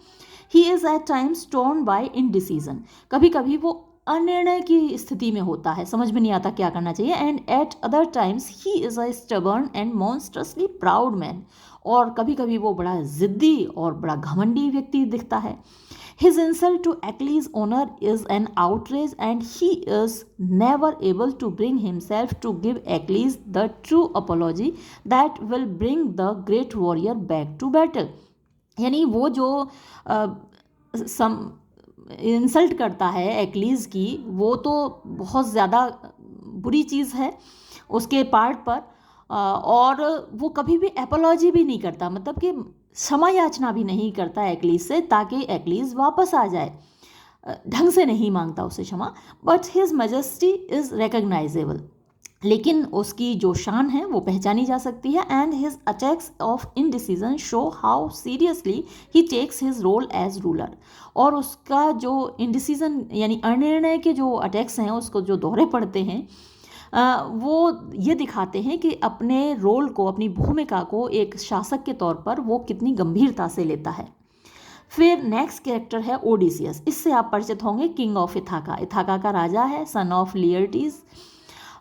He is at times torn by indecision, कभी कभी वो अनिर्णय की स्थिति में होता है, समझ में नहीं आता क्या करना चाहिए। And at other times he is a stubborn and monstrously proud man, और कभी कभी वो बड़ा ज़िद्दी और बड़ा घमंडी व्यक्ति दिखता है। His insult to Achilles' honor is an outrage, and he is never able to bring himself to give Achilles the true apology that will bring the great warrior back to battle. यानी वो जो इंसल्ट करता है एक्लीज की, वो तो बहुत ज़्यादा बुरी चीज़ है उसके पार्ट पर, और वो कभी भी एपोलॉजी भी नहीं करता, मतलब कि क्षमा याचना भी नहीं करता एक्लीज से ताकि एक्लीज वापस आ जाए, ढंग से नहीं मांगता उसे क्षमा। But his majesty is recognisable, लेकिन उसकी जो शान है वो पहचानी जा सकती है। And his attacks of indecision show how seriously he takes his role as ruler, और उसका जो इनडिसीजन यानी अनिर्णय के जो अटैक्स हैं, उसको जो दोहरे पड़ते हैं, वो ये दिखाते हैं कि अपने रोल को, अपनी भूमिका को एक शासक के तौर पर वो कितनी गंभीरता से लेता है। फिर नेक्स्ट कैरेक्टर है ओडिसियस, इससे आप परिचित होंगे, किंग ऑफ इथाका, इथाका का राजा है, सन ऑफ लियर्टीज,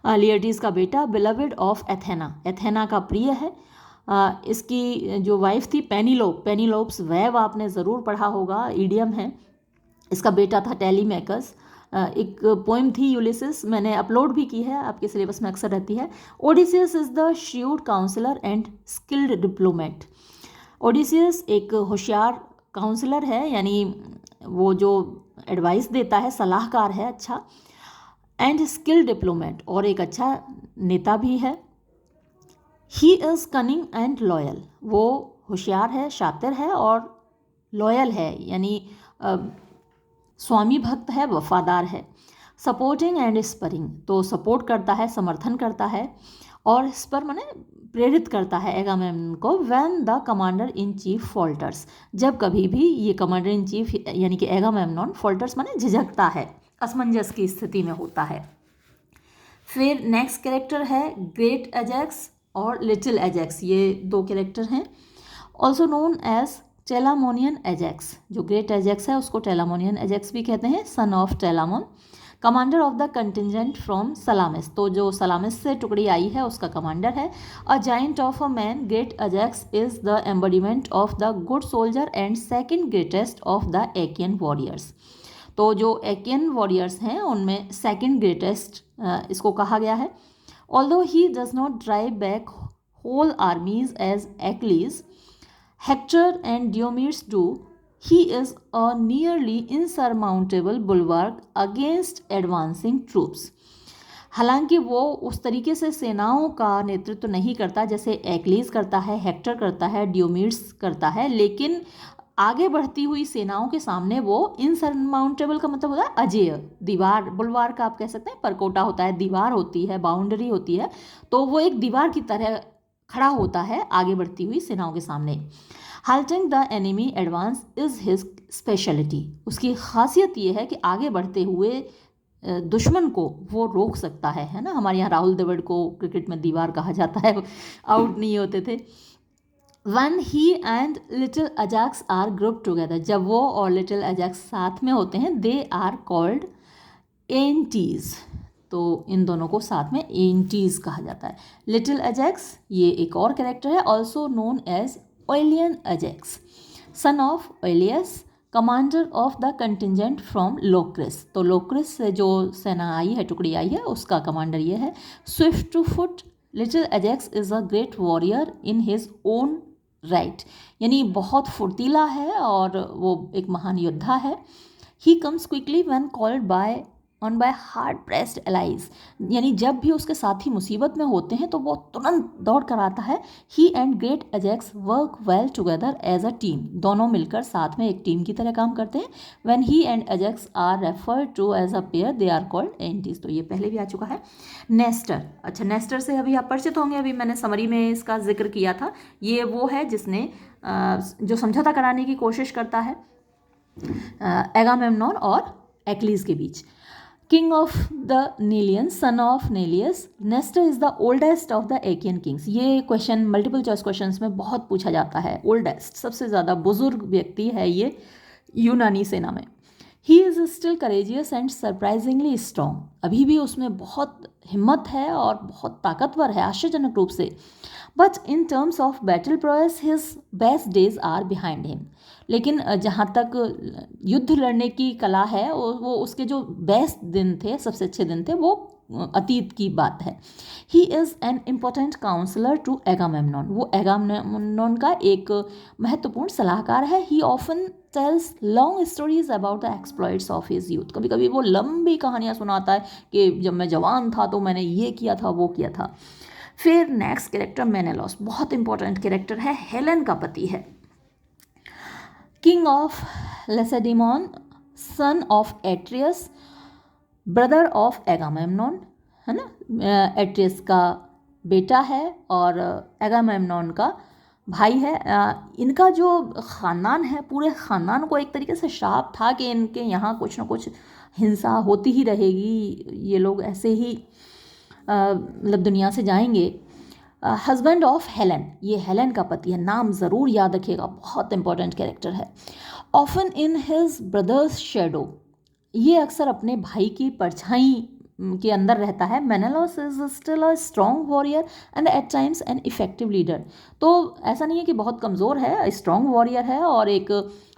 लियर्टीज का बेटा, बिलवेड ऑफ एथेना, एथेना का प्रिय है। इसकी जो वाइफ थी पेनीलोप, पेनीलोप्स वेव आपने ज़रूर पढ़ा होगा, ईडियम है। इसका बेटा था टेलीमेकस। एक पोइम थी यूलिसिस, मैंने अपलोड भी की है, आपके सिलेबस में अक्सर रहती है। Odysseus is the shrewd counsellor and skilled diplomat, Odysseus एक होशियार काउंसलर है, यानी वो जो एडवाइस देता है, सलाहकार है अच्छा, एंड स्किल्ड डिप्लोमेट, और एक अच्छा नेता भी है। He is cunning and loyal, वो होशियार है, शातिर है और लॉयल है, यानी स्वामी भक्त है, वफादार है। सपोर्टिंग एंड स्परिंग, तो सपोर्ट करता है, समर्थन करता है, और स्पर माने प्रेरित करता है एगामेम्नन को। When the commander in chief falters, जब कभी भी ये कमांडर इन चीफ यानी कि एगामेम्नन, फॉल्टर्स माने झिझकता है, असमंजस की स्थिति में होता है। फिर नेक्स्ट कैरेक्टर है ग्रेट एजेक्स और लिटिल एजेक्स, ये दो कैरेक्टर हैं, also known as Telamonian Ajax, जो ग्रेट एजेक्स है उसको टेलामोनियन एजेक्स भी कहते हैं, son of Telamon. Commander of the contingent from Salamis, तो जो सलामिस से टुकड़ी आई है उसका कमांडर है। A giant of a man, great Ajax is the embodiment of the good soldier and second greatest of the Achaean warriors. तो जो एकियन वॉरियर्स हैं उनमें सेकेंड ग्रेटेस्ट इसको कहा गया है। Although he does not drive back whole armies as Achilles, Hector and Diomedes do, he is a nearly insurmountable bulwark against advancing troops। हालांकि वो उस तरीके से सेनाओं का नेतृत्व नहीं करता जैसे एक्लीज करता है, हेक्टर करता है, डियोमीड्स करता है, लेकिन आगे बढ़ती हुई सेनाओं के सामने वो इनसरमाउंटेबल का मतलब होता है अजेय, दीवार, बुलवार का आप कह सकते हैं, परकोटा होता है, दीवार होती है, बाउंड्री होती है, तो वो एक दीवार की तरह खड़ा होता है आगे बढ़ती हुई सेनाओं के सामने। Halting the enemy advance is his speciality, उसकी खासियत ये है कि आगे बढ़ते हुए दुश्मन को वो रोक सकता है ना। हमारे यहाँ राहुल द्रविड़ को क्रिकेट में दीवार कहा जाता है, आउट नहीं होते थे। When he and little Ajax are group together, जब वो और लिटिल अजैक्स साथ में होते हैं, दे आर कॉल्ड एंटीज, तो इन दोनों को साथ में एंटीज कहा जाता है। लिटिल अजैक्स ये एक और कैरेक्टर है, also known as Oilean Ajax, son of Oileus, commander of the contingent from Locris, तो लोक्रिस से जो सेना आई है, टुकड़ी आई है, उसका कमांडर ये है। Swift to foot, little Ajax is a great warrior in his own right, यानी बहुत फुर्तीला है और वो एक महान योद्धा है। He comes quickly when called by on by hard pressed allies, यानी जब भी उसके साथी मुसीबत में होते हैं तो वो तुरंत दौड़ कर आता है। He and great Ajax work well together as a team, दोनों मिलकर साथ में एक टीम की तरह काम करते हैं। When he and Ajax are referred to as a pair they are called Aiantes, तो ये पहले भी आ चुका है। नेस्टर, अच्छा नेस्टर से अभी आप परिचित होंगे, अभी मैंने समरी में इसका जिक्र किया था। ये वो है जिसने जो समझौता कराने की कोशिश करता है एगामेम्नॉन और एक्लीज के बीच। King of the Nelians, son of Neleus, Nestor is the oldest of the Achaean kings। ये क्वेश्चन मल्टीपल चॉइस क्वेश्चंस में बहुत पूछा जाता है। ओल्डेस्ट, सबसे ज़्यादा बुजुर्ग व्यक्ति है ये यूनानी सेना में। He is still courageous and surprisingly strong, अभी भी उसमें बहुत हिम्मत है और बहुत ताकतवर है आश्चर्यजनक रूप से। But in terms of battle prowess his best days are behind him, लेकिन जहाँ तक युद्ध लड़ने की कला है वो उसके जो बेस्ट दिन थे, सबसे अच्छे दिन थे, वो अतीत की बात है। He is an important counsellor to Agamemnon, वो एगामेम्नॉन का एक महत्वपूर्ण सलाहकार है। He often tells long stories about the exploits of his youth, कभी कभी वो लंबी कहानियाँ सुनाता है कि जब मैं जवान था तो मैंने ये किया था, वो किया था। फिर नेक्स्ट कैरेक्टर मेनेलॉस, बहुत इंपॉर्टेंट कैरेक्टर है, हेलेन का पति है। King of Lacedaemon, son of Atreus, brother of Agamemnon, है ना, एट्रियस का बेटा है और एगामेम्नॉन का भाई है। इनका जो ख़ानदान है, पूरे ख़ानदान को एक तरीके से श्राप था कि इनके यहाँ कुछ ना कुछ हिंसा होती ही रहेगी, ये लोग ऐसे ही मतलब दुनिया से जाएंगे। हस्बैंड ऑफ हेलेन, ये हेलेन का पति है, नाम ज़रूर याद रखिएगा, बहुत इंपॉर्टेंट कैरेक्टर है। Often in his brothers shadow, ये अक्सर अपने भाई की परछाई के अंदर रहता है। Menelaus is still a strong warrior and at times an effective leader, तो ऐसा नहीं है कि बहुत कमज़ोर है, स्ट्रॉन्ग वॉरियर है और एक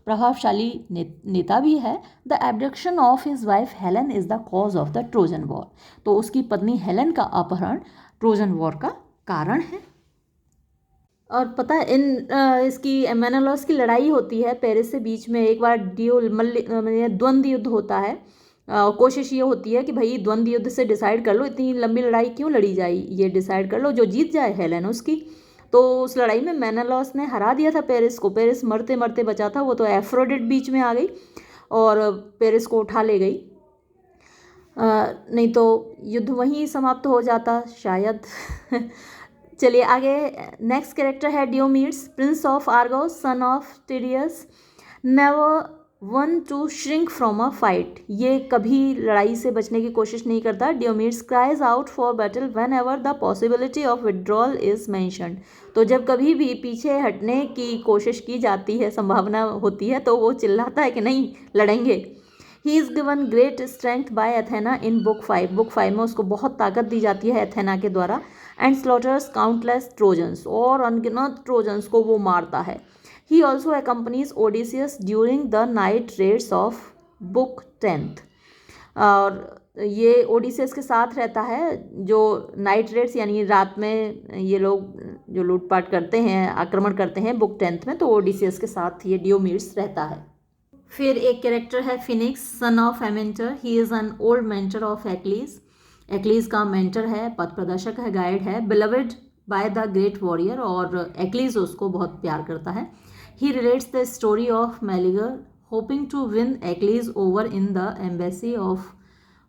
प्रभावशाली नेता भी है। The abduction of his wife Helen is the cause of the Trojan war, तो उसकी पत्नी हेलेन का अपहरण ट्रोजन वॉर का कारण है। और पता है इसकी मेनेलॉस की लड़ाई होती है पेरिस से बीच में, एक बार द्वंद्व युद्ध होता है। कोशिश ये होती है कि भाई द्वंद्व युद्ध से डिसाइड कर लो, इतनी लंबी लड़ाई क्यों लड़ी जाए, ये डिसाइड कर लो, जो जीत जाए हेलेन उसकी। तो उस लड़ाई में मेनेलॉस ने हरा दिया था पेरिस को, पेरिस मरते मरते बचा था, वो तो एफ्रोडिट बीच में आ गई और पेरिस को उठा ले गई, नहीं तो युद्ध वहीं समाप्त हो जाता शायद। चलिए आगे, नेक्स्ट कैरेक्टर है Diomedes, prince of Argos, son of Tydeus, never one to shrink from a fight, ये कभी लड़ाई से बचने की कोशिश नहीं करता। Diomedes cries out for battle whenever the possibility of withdrawal is mentioned, तो जब कभी भी पीछे हटने की कोशिश की जाती है, संभावना होती है, तो वो चिल्लाता है कि नहीं लड़ेंगे। He is given great strength by Athena in book 5, book 5 में उसको बहुत ताकत दी जाती है एथेना के द्वारा। एंड स्लॉटर्स काउंटलेस ट्रोजन्स, और अनगिनत ट्रोजन्स को वो मारता है। He also accompanies Odysseus during the night raids of book 10th, और ये ओडिसियस के साथ रहता है जो नाइट रेड्स यानी रात में ये लोग जो लूटपाट करते हैं, आक्रमण करते हैं बुक 10th में, तो ओडिसियस के साथ ये डियोमीड्स रहता है। फिर एक कैरेक्टर है Phoenix, son of Amyntor. He is an old mentor of Achilles, Achilles का मेंटर है, पथ प्रदर्शक है, गाइड है। Beloved by the great warrior, और एक्लीज उसको बहुत प्यार करता है। He relates the story of Meleager hoping to win Achilles over in the embassy of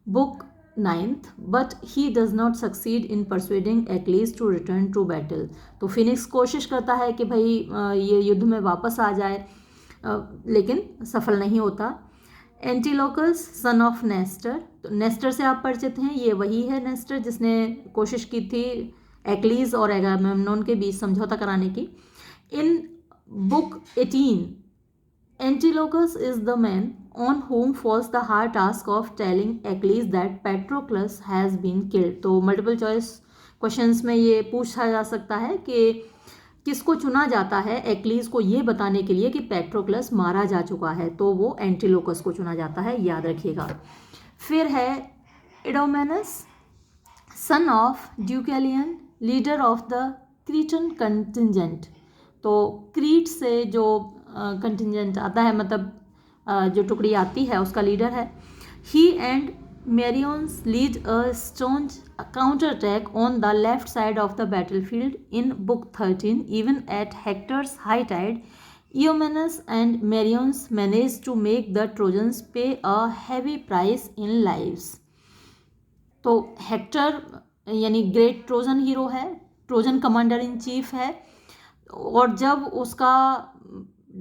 book 9th, but he does not succeed in persuading Achilles to return to battle. तो फिनिक्स कोशिश करता है कि भाई ये युद्ध में वापस आ जाए, लेकिन सफल नहीं होता। एंटीलोकस सन ऑफ नेस्टर, तो नेस्टर से आप परिचित हैं, ये वही है नेस्टर जिसने कोशिश की थी एक्लीज और एगामेम्नोन के बीच समझौता कराने की। इन Book 18, Antilochus is the man on whom falls the hard task of telling Achilles that Patroclus has been killed. तो मल्टीपल चॉइस क्वेश्चंस में ये पूछा जा सकता है कि किसको चुना जाता है एक्लीज को ये बताने के लिए कि पेट्रोक्लस मारा जा चुका है, तो वो एंटीलोकस को चुना जाता है, याद रखिएगा। फिर है Idomeneus, son of Deucalion, leader of the Cretan contingent. तो क्रीट से जो कंटिजेंट आता है, मतलब जो टुकड़ी आती है, उसका लीडर है। He and Meriones lead a strong counter attack on the left side of the battlefield in book 13, even at Hector's high tide. Idomeneus and Meriones manage to make the Trojans pay a heavy price in lives. तो हेक्टर यानी ग्रेट ट्रोजन हीरो है, ट्रोजन कमांडर इन चीफ है, और जब उसका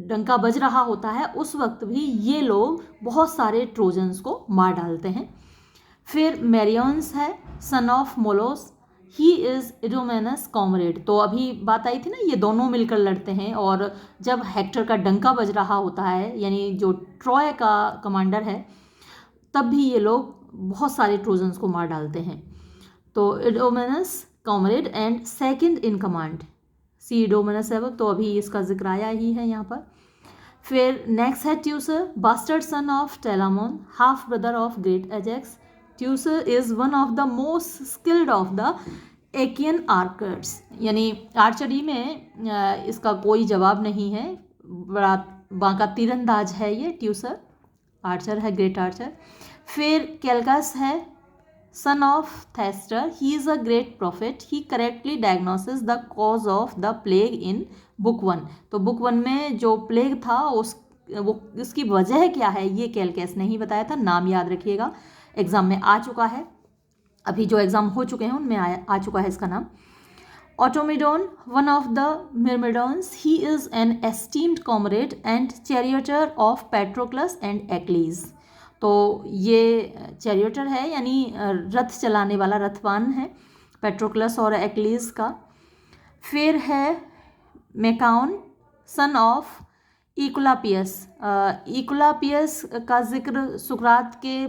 डंका बज रहा होता है उस वक्त भी ये लोग बहुत सारे ट्रोजन्स को मार डालते हैं। फिर मेरियंस है, son of Molus, he is Idomeneus comrade. तो अभी बात आई थी ना, ये दोनों मिलकर लड़ते हैं, और जब हेक्टर का डंका बज रहा होता है, यानी जो ट्रॉय का कमांडर है, तब भी ये लोग बहुत सारे ट्रोजन्स को मार डालते हैं। तो Idomeneus comrade and second in command, see Idomeneus है, तो अभी इसका जिक्र आया ही है यहाँ पर। फिर नेक्स्ट है Teucer, bastard son of Telamon, half brother of great Ajax. Teucer is one of the most skilled of the Achaean archers, यानी आर्चरी में इसका कोई जवाब नहीं है, बड़ा बांका तीरंदाज है ये ट्यूसर, आर्चर है, ग्रेट आर्चर। फिर कैलकस है, son of Thestor, he is a great prophet, he correctly diagnosis the cause of the plague in book 1। तो बुक 1 में जो प्लेग था उसकी वजह क्या है, ये कैलकस ने ही बताया था, नाम याद रखिएगा, एग्जाम में आ चुका है, अभी जो एग्जाम हो चुके हैं उनमें आ चुका है इसका नाम। Automedon, one of the Myrmidons, he is an esteemed comrade and charioteer of Patroclus and Achilles. तो ये चैरियटर है, यानी रथ चलाने वाला, रथवान है, पेट्रोक्लस और एक्लीज का। फिर है मेकाउन, सन ऑफ इकुलापियस। इकुलापियस का जिक्र सुकरात के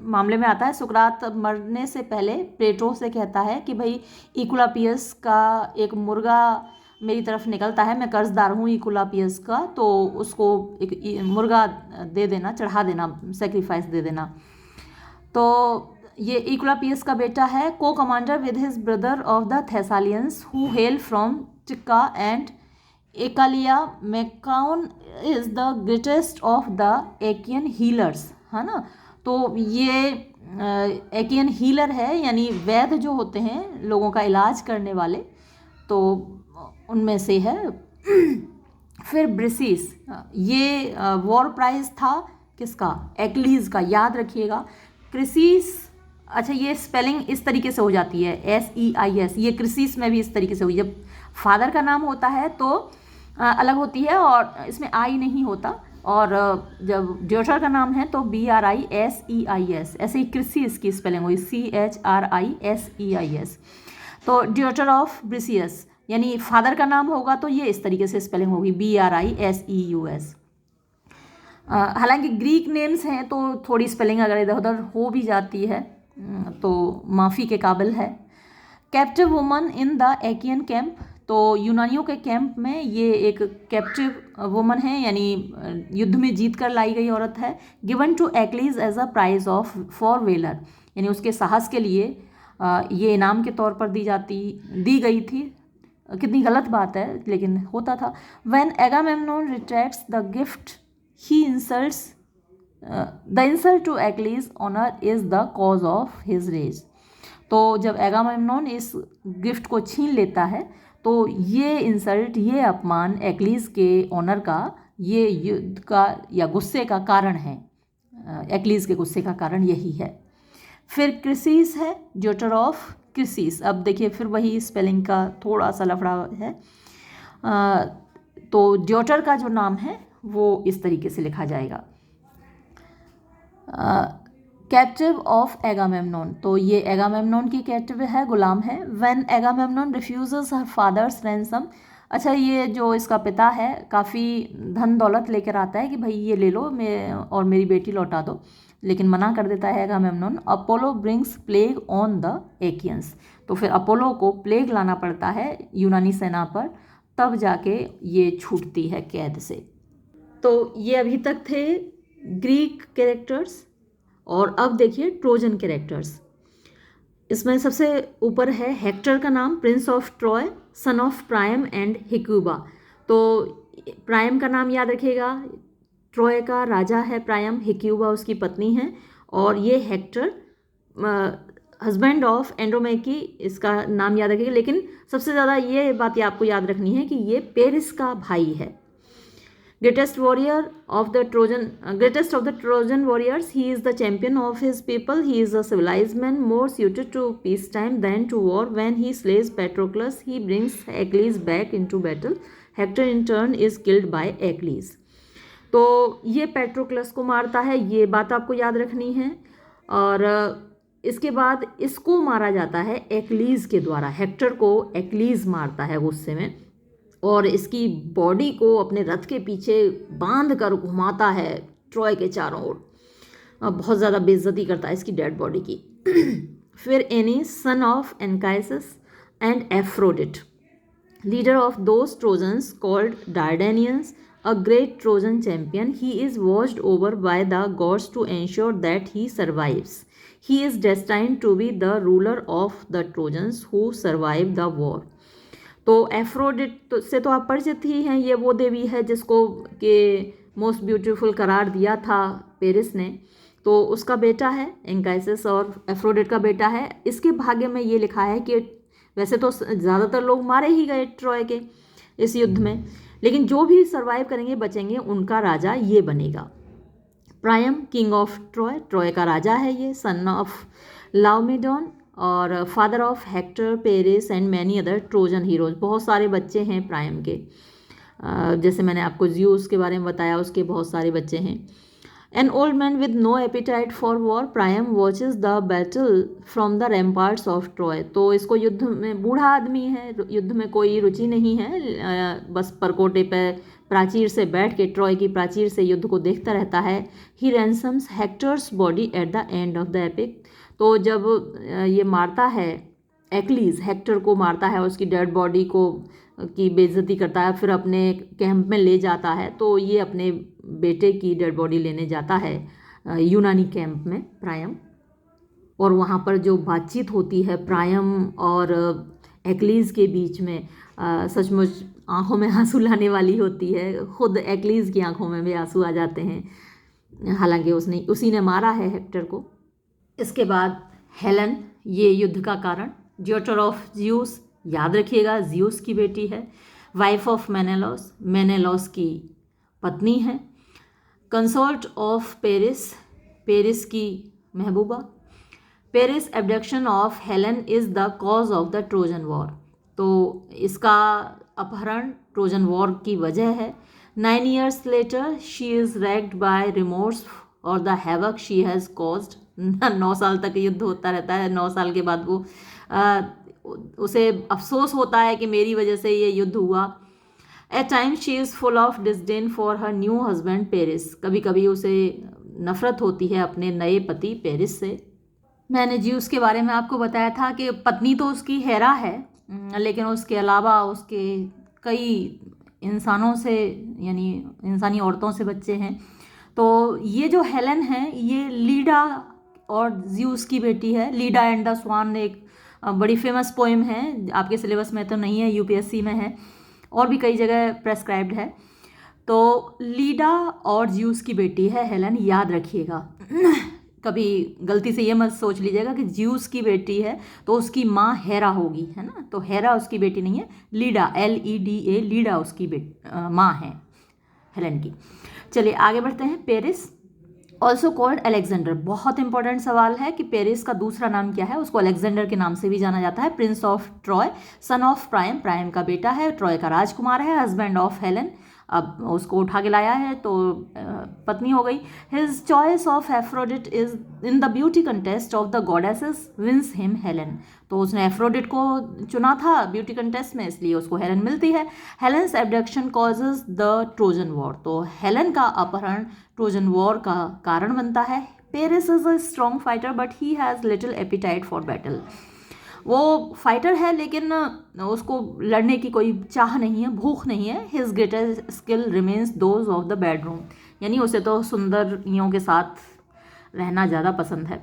मामले में आता है। सुकरात मरने से पहले प्लेटो से कहता है कि भाई इकुलापियस का एक मुर्गा मेरी तरफ निकलता है, मैं कर्जदार हूँ इकुलापियस का, तो उसको एक मुर्गा दे देना, चढ़ा देना, सेक्रीफाइस दे देना। तो ये इकुलापियस का बेटा है, co commander with his brother of the Thessalians who hail from Tricca and Oechalia. Machaon is the greatest of the Achaean healers, है ना। तो ये एकियन हीलर है, यानी वैद्य जो होते हैं लोगों का इलाज करने वाले, तो उनमें से है। फिर ब्रिसिस, ये वॉर प्राइज था किसका, एक्लीज का, याद रखिएगा। क्रिसिस, अच्छा ये स्पेलिंग इस तरीके से हो जाती है, SEIS, ये क्रिसिस में भी इस तरीके से हुई। जब फादर का नाम होता है तो अलग होती है और इसमें आई नहीं होता, और जब ड्यूटर का नाम है तो BRISEIS, ऐसे ही क्रिसिस की स्पेलिंग हुई CHRISEIS। तो ड्यूटर ऑफ ब्रिसियस यानी फादर का नाम होगा तो ये इस तरीके से स्पेलिंग होगी BRISEUS। हालांकि ग्रीक नेम्स हैं तो थोड़ी स्पेलिंग अगर इधर उधर हो भी जाती है तो माफ़ी के काबिल है। Captive woman in the Achaean camp, तो यूनानियों के कैंप में ये एक कैप्टिव वुमन है यानी युद्ध में जीत कर लाई गई औरत है। Given to Achilles as a prize of for valour, यानी उसके साहस के लिए ये इनाम के तौर पर दी गई थी। कितनी गलत बात है लेकिन होता था। When Agamemnon retracts the gift he insults the insult to Achilles honour is the cause of his rage. तो जब एगामेम्नोन इस गिफ्ट को छीन लेता है तो ये इंसल्ट, ये अपमान एक्लीज के ऑनर का, ये युद्ध का या गुस्से का कारण है। एक्लीज के गुस्से का कारण यही है। फिर क्रिसिस है, ड्यूटर ऑफ क्रिसिस। अब देखिए फिर वही स्पेलिंग का थोड़ा सा लफड़ा है। तो ड्यूटर का जो नाम है वो इस तरीके से लिखा जाएगा। कैप्टिव ऑफ एगामेम्नोन, तो ये एगामेम्नोन की कैप्टिव है, गुलाम है। When Agamemnon refuses her father's ransom, अच्छा ये जो इसका पिता है काफ़ी धन दौलत लेकर आता है कि भाई ये ले लो और मेरी बेटी लौटा दो, लेकिन मना कर देता है Agamemnon. Apollo brings plague on the Achaeans, तो फिर अपोलो को प्लेग लाना पड़ता है यूनानी सेना पर, तब जाके ये छूटती है कैद से। तो ये अभी तक थे ग्रीक कैरेक्टर्स और अब देखिए ट्रोजन कैरेक्टर्स। इसमें सबसे ऊपर है हेक्टर का नाम, prince of Troy, son of Priam and Hecuba. तो प्राइम का नाम याद रखिएगा, ट्रॉय का राजा है प्राइम, हेक्यूबा उसकी पत्नी है। और ये हेक्टर हस्बैंड ऑफ एंड्रोमेकी, इसका नाम याद रखिएगा। लेकिन सबसे ज़्यादा ये बात आपको याद रखनी है कि ये पेरिस का भाई है। greatest of the Trojan warriors, he is the champion of his people, he is a civilized man more suited to peacetime than to war. When he slays Patroclus, he brings Achilles back into battle. Hector in turn is killed by Achilles. तो ये पेट्रोक्लस को मारता है, ये बात आपको याद रखनी है। और इसके बाद इसको मारा जाता है एक्लीज के द्वारा, हेक्टर को एक्लीज मारता है गुस्से में और इसकी बॉडी को अपने रथ के पीछे बांध कर घुमाता है ट्रॉय के चारों ओर, बहुत ज़्यादा बेइज्जती करता है इसकी डेड बॉडी की। फिर Aeneas son of Anchises and Aphrodite, leader of those Trojans called Dardanians, a great Trojan champion, he is watched over by the gods to ensure that he survives. He is destined to be the ruler of the Trojans who survive the war. तो एफ्रोडिट से तो आप परिचित ही हैं, ये वो देवी है जिसको के मोस्ट ब्यूटीफुल करार दिया था पेरिस ने। तो उसका बेटा है एंकाइसिस और एफ्रोडिट का बेटा है। इसके भाग्य में ये लिखा है कि वैसे तो ज़्यादातर लोग मारे ही गए ट्रॉय के इस युद्ध में, लेकिन जो भी सरवाइव करेंगे बचेंगे उनका राजा ये बनेगा। Prime king of Troy, Troy का राजा है ये, सन ऑफ लाओमेडोन और father of vector, Paris and many other Trojan heroes. बहुत सारे बच्चे हैं प्राइम के, जैसे मैंने आपको ज़्यूस के बारे में बताया, उसके बहुत सारे बच्चे हैं। An old man with no appetite for war, Priam watches the battle from the ramparts of Troy. तो इसको युद्ध में, बूढ़ा आदमी है, युद्ध में कोई रुचि नहीं है, बस परकोटे पर प्राचीर से बैठ के ट्रॉय की प्राचीर से युद्ध को देखता रहता है। He ransoms Hector's body at the end of the epic. तो जब ये मारता है एक्लीज, हेक्टर को मारता है, उसकी डेड बॉडी को की बेइज्जती करता है, फिर अपने कैंप में ले जाता है। तो ये अपने बेटे की डेड बॉडी लेने जाता है यूनानी कैंप में प्राइम, और वहाँ पर जो बातचीत होती है प्राइम और एक्लीज के बीच में, सचमुच आंखों में आंसू लाने वाली होती है। खुद एक्लीज की आंखों में भी आंसू आ जाते हैं, हालांकि उसी ने मारा है हेक्टर को। इसके बाद हेलन, ये युद्ध का कारण। ड्यूटर ऑफ ज़्यूस, याद रखिएगा ज़्यूस की बेटी है। वाइफ ऑफ मेनेलॉस, मेनेलॉस की पत्नी है। कंसोर्ट ऑफ पेरिस, पेरिस की महबूबा। Paris abduction of Helen is the cause of the Trojan war. तो इसका अपहरण ट्रोजन वॉर की वजह है। 9 years later she is racked by remorse और the havoc she has caused. 9 साल तक युद्ध होता रहता है। 9 साल के बाद वो उसे अफसोस होता है कि मेरी वजह से ये युद्ध हुआ। At time she is full of disdain for her new husband Paris. कभी कभी उसे नफरत होती है अपने नए पति पेरिस से। मैंने ज्यूस के बारे में आपको बताया था कि पत्नी तो उसकी हेरा है, लेकिन उसके अलावा उसके कई इंसानों से यानी इंसानी औरतों से बच्चे हैं। तो ये जो हेलन है ये लीडा और ज्यूस की बेटी है। लीडा एंड द स्वान एक बड़ी फेमस पोएम है, आपके सिलेबस में तो नहीं है, यूपीएससी में है और भी कई जगह प्रेस्क्राइब्ड है। तो लीडा और ज्यूस की बेटी है हेलन, याद रखिएगा। कभी गलती से ये मत सोच लीजिएगा कि ज्यूस की बेटी है तो उसकी माँ हेरा होगी, है ना। तो हेरा उसकी बेटी नहीं है, लीडा LEDA लीडा उसकी माँ है हेलन की। चलिए आगे बढ़ते हैं। पेरिस ऑल्सो कॉल्ड अलेक्जेंडर, बहुत इंपॉर्टेंट सवाल है कि पेरिस का दूसरा नाम क्या है। उसको अलेक्जेंडर के नाम से भी जाना जाता है। Prince of Troy, son of prime, prime का बेटा है, ट्रॉय का राजकुमार है, हस्बैंड ऑफ हेलन, अब उसको उठा के लाया है तो पत्नी हो गई। His choice of Aphrodite is in the beauty contest of the goddesses wins him Helen. तो उसने एफ्रोडिट को चुना था ब्यूटी कंटेस्ट में, इसलिए उसको हेलन मिलती है। Helens abduction causes the Trojan war, तो हेलन का अपहरण ट्रोजन वॉर का कारण बनता है। Paris is a strong fighter but he has little appetite for battle, वो फाइटर है लेकिन उसको लड़ने की कोई चाह नहीं है, भूख नहीं है। His greatest skill remains those of the bedroom, यानी उसे तो सुंदरियों के साथ रहना ज़्यादा पसंद है।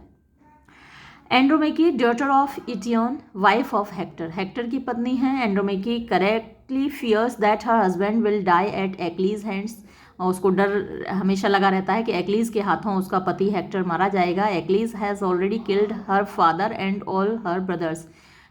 Andromache daughter of Eetion, wife of Hector, Hector की पत्नी है। Andromache correctly fears that her husband will die at Achilles hands, उसको डर हमेशा लगा रहता है कि एक्लीज के हाथों उसका पति हेक्टर मारा जाएगा। Achilles has already killed her father and all her brothers,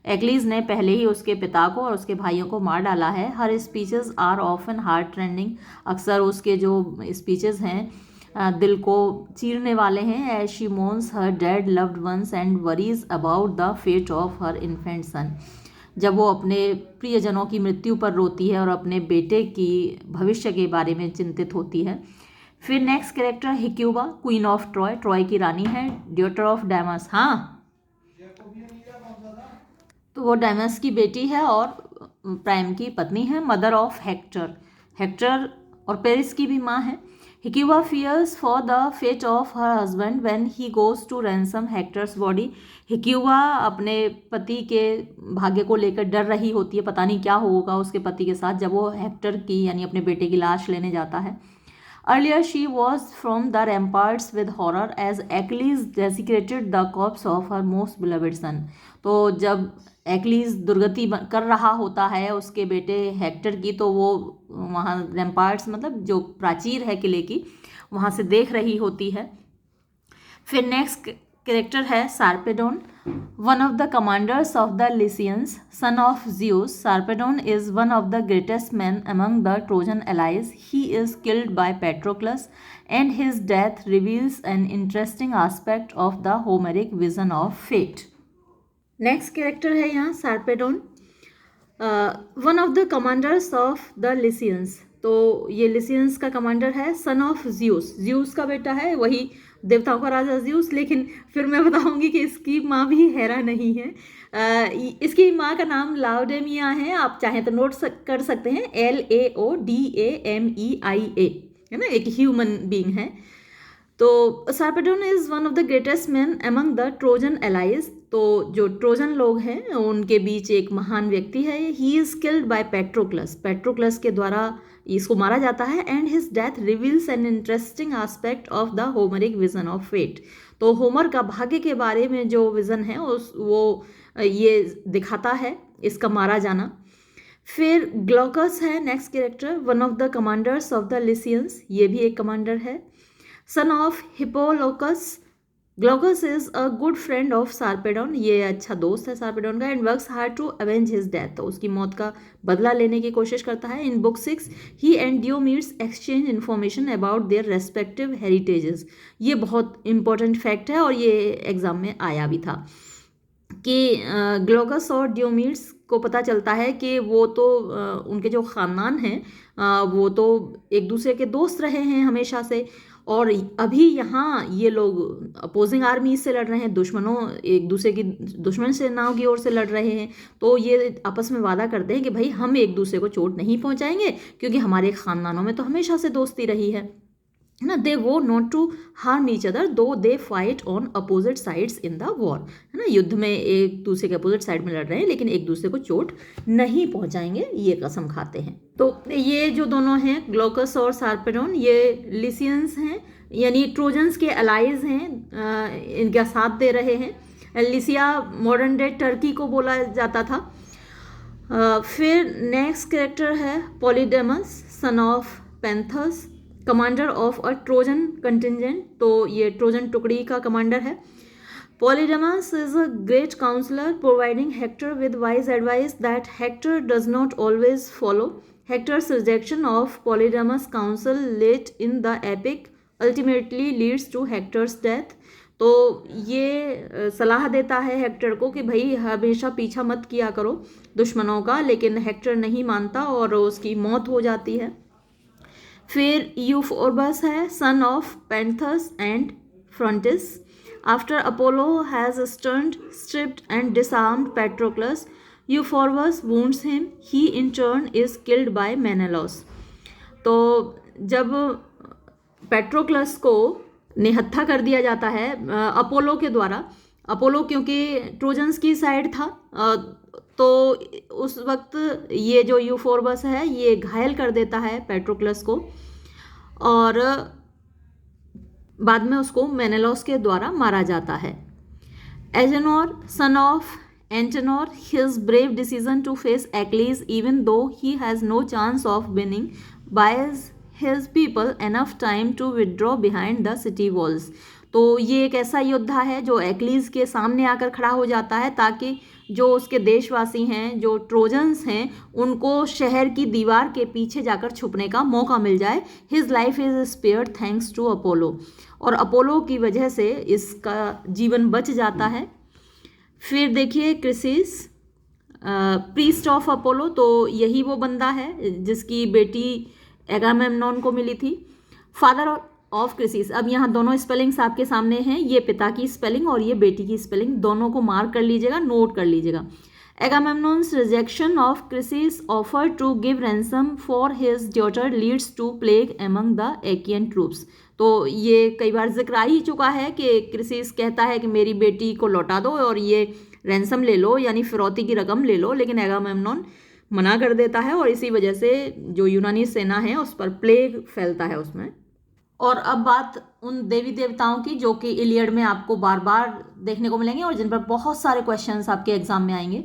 Achilles ने पहले ही उसके पिता को और उसके भाइयों को मार डाला है। Her speeches are often heart rending, अक्सर उसके जो स्पीचेस हैं दिल को चीरने वाले हैं। As she mourns her dead loved ones and worries about the fate of her infant son, जब वो अपने प्रियजनों की मृत्यु पर रोती है और अपने बेटे की भविष्य के बारे में चिंतित होती है। फिर next character Hecuba, queen of Troy, Troy की रानी है, ड्यूटर ऑफ डायमस। हाँ, तो वो डायमस की बेटी है और प्राइम की पत्नी है। मदर ऑफ हेक्टर, हेक्टर और पेरिस की भी माँ है। Hecuba fears for the fate of her husband when he goes to ransom Hector's body, Hecuba अपने पति के भाग्य को लेकर डर रही होती है, पता नहीं क्या होगा उसके पति के साथ जब वो हेक्टर की यानी अपने बेटे की लाश लेने जाता है। Earlier she was from the ramparts with horror as Achilles desecrated the corpse of her most beloved son, तो जब एक्लीज दुर्गति कर रहा होता है उसके बेटे हेक्टर की, तो वो वहाँ रैम्पार्ट्स मतलब जो प्राचीर है किले की, वहाँ से देख रही होती है। फिर नेक्स्ट कैरेक्टर है Sarpedon, one of the commanders of the Lycians, son of Zeus. Sarpedon is one of the greatest man among the Trojan allies. He is killed by Patroclus and his death reveals an interesting aspect of the Homeric vision of fate. Next character है यहाँ Sarpedon, one of the commanders of the Lycians, तो ये लिसियंस का कमांडर है। सन ऑफ ज़्यूस, ज़्यूस का बेटा है, वही देवताओं का राजा ज़्यूस, लेकिन फिर मैं बताऊंगी कि इसकी माँ भी हेरा नहीं है। इसकी माँ का नाम लाउडेमिया है, आप चाहें तो नोट कर सकते हैं, LAODAMEIA, है ना, एक ह्यूमन बीइंग है। तो Sarpedon is one of the greatest man among the Trojan allies, तो जो ट्रोजन लोग हैं उनके बीच एक महान व्यक्ति है। He is killed by Patroclus, Patroclus के द्वारा इसको मारा जाता है। And his death reveals an interesting aspect of the Homeric vision of fate, तो होमर का भाग्य के बारे में जो विज़न है वो ये दिखाता है इसका मारा जाना। फिर ग्लॉकस है next character, one of the commanders of the Lycians, ये भी एक कमांडर है। Son of Hippolochus, Glaucus is a good friend of Sarpedon, ये अच्छा दोस्त है सार्पेडोन का। And works hard to avenge his death, तो उसकी मौत का बदला लेने की कोशिश करता है। In book 6 he and Diomedes exchange information about their respective heritages, ये बहुत इंपॉर्टेंट फैक्ट है और ये एग्जाम में आया भी था कि ग्लॉकस और डियोमीड्स को पता चलता है कि वो तो उनके जो ख़ानदान हैं वो तो एक दूसरे के दोस्त रहे हैं हमेशा से, और अभी यहाँ ये लोग अपोजिंग आर्मी से लड़ रहे हैं, एक दूसरे की दुश्मन सेनाओं की ओर से लड़ रहे हैं। तो ये आपस में वादा करते हैं कि भाई हम एक दूसरे को चोट नहीं पहुँचाएंगे, क्योंकि हमारे ख़ानदानों में तो हमेशा से दोस्ती रही है ना। They vow not to harm each other though they fight on opposite sides in the war, है ना। युद्ध में एक दूसरे के अपोजिट साइड में लड़ रहे हैं, लेकिन एक दूसरे को चोट नहीं पहुंचाएंगे, ये कसम खाते हैं। तो ये जो दोनों हैं ग्लोकस और सार्पेडोन, ये लिसियंस हैं, यानी ट्रोजन्स के अलाइज हैं, इनका साथ दे रहे हैं। लिसिया मॉडर्न डे टर्की को बोला जाता था। फिर नेक्स्ट कैरेक्टर है Polydamas, son of Panthous, commander of a Trojan contingent. तो ये ट्रोजन टुकड़ी का कमांडर है। Polydamas is a great counsellor providing Hector with wise advice that Hector does not always follow. Hector's rejection of Polydamas counsel late in the epic ultimately leads to Hector's death. तो ये सलाह देता है हेक्टर को कि भाई हमेशा पीछा मत किया करो दुश्मनों का, लेकिन हेक्टर नहीं मानता और उसकी मौत हो जाती है। फिर यूफोर्बस है, son of Panthous and Phrontis. After Apollo has stunned, stripped and disarmed Patroclus, Euphorbus wounds him, he in turn is killed by Menelaus. तो जब पेट्रोक्लस को निहत्था कर दिया जाता है अपोलो के द्वारा, अपोलो क्योंकि ट्रोजन्स की साइड था, तो उस वक्त ये जो यूफोर्बस है ये घायल कर देता है पेट्रोक्लस को, और बाद में उसको मेनेलॉस के द्वारा मारा जाता है। Agenor, son of Antenor, his brave decision to face Achilles even though he has no chance of winning buys his people enough time to withdraw behind the city walls. तो ये एक ऐसा योद्धा है जो एक्लीज के सामने आकर खड़ा हो जाता है, ताकि जो उसके देशवासी हैं, जो ट्रोजन्स हैं, उनको शहर की दीवार के पीछे जाकर छुपने का मौका मिल जाए। His life is spared thanks to Apollo, और अपोलो की वजह से इसका जीवन बच जाता है। फिर देखिए क्रिसिस, प्रीस्ट ऑफ अपोलो, तो यही वो बंदा है जिसकी बेटी एगामेम्नॉन को मिली थी। फादर ऑफ क्रिसिस, अब यहाँ दोनों स्पेलिंग्स आपके सामने हैं, ये पिता की स्पेलिंग और ये बेटी की स्पेलिंग, दोनों को मार्क कर लीजिएगा, नोट कर लीजिएगा। Agamemnon's rejection of Chryses offer to give ransom for his daughter leads to plague among the Achaean troops. तो ये कई बार जिक्र आ ही चुका है कि क्रिसिस कहता है कि मेरी बेटी को लौटा दो और ये रैंसम ले लो, यानी फिरौती की रकम ले लो, लेकिन एगामेम्नॉन मना कर देता है, और इसी वजह से जो यूनानी सेना है उस पर प्लेग फैलता है उसमें। और अब बात उन देवी देवताओं की जो कि इलियड में आपको बार बार देखने को मिलेंगे और जिन पर बहुत सारे क्वेश्चंस आपके एग्जाम में आएंगे।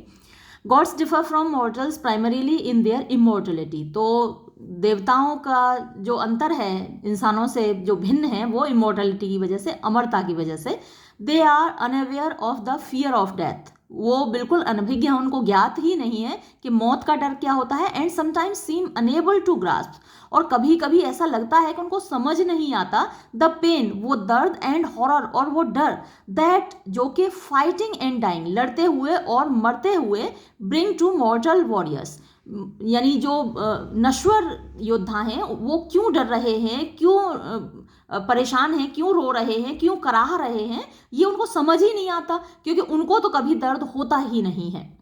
Gods differ from mortals primarily in their immortality. तो देवताओं का जो अंतर है इंसानों से जो भिन्न है वो इमोर्टलिटी की वजह से, अमरता की वजह से। They are unaware of the fear of death, वो बिल्कुल अनभिज्ञ हैं, उनको ज्ञात ही नहीं है कि मौत का डर क्या होता है। And sometimes seem unable to grasp, और कभी कभी ऐसा लगता है कि उनको समझ नहीं आता द पेन, वो दर्द, एंड हॉरर, और वो डर, दैट जो कि फाइटिंग एंड डाइंग, लड़ते हुए और मरते हुए, ब्रिंग टू मॉर्टल वॉरियर्स, यानी जो नश्वर योद्धा हैं वो क्यों डर रहे हैं, क्यों परेशान हैं, क्यों रो रहे हैं, क्यों कराह रहे हैं, ये उनको समझ ही नहीं आता, क्योंकि उनको तो कभी दर्द होता ही नहीं है।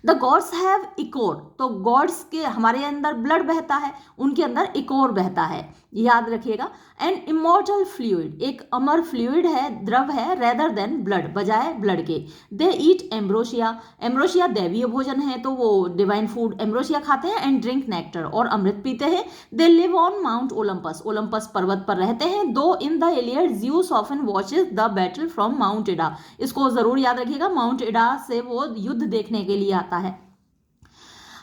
द गॉड्स हैव इकोर, तो गॉड्स के हमारे अंदर ब्लड बहता है, उनके अंदर इकोर बहता है, याद रखिएगा। एंड इमॉर्टल फ्लूइड, एक अमर फ्लूइड है, द्रव है, रेदर देन ब्लड, बजाय ब्लड के। दे ईट एम्ब्रोशिया, एम्ब्रोशिया दैवीय भोजन है तो वो डिवाइन फूड एम्ब्रोशिया खाते हैं। एंड ड्रिंक नेक्टर, और अमृत पीते हैं। They live on mount Olympus, Olympus पर्वत पर रहते हैं। दो in the Iliad Zeus often watches the battle from mount Ida, इसको जरूर याद रखिएगा, माउंट इडा से वो युद्ध देखने के लिए आता है।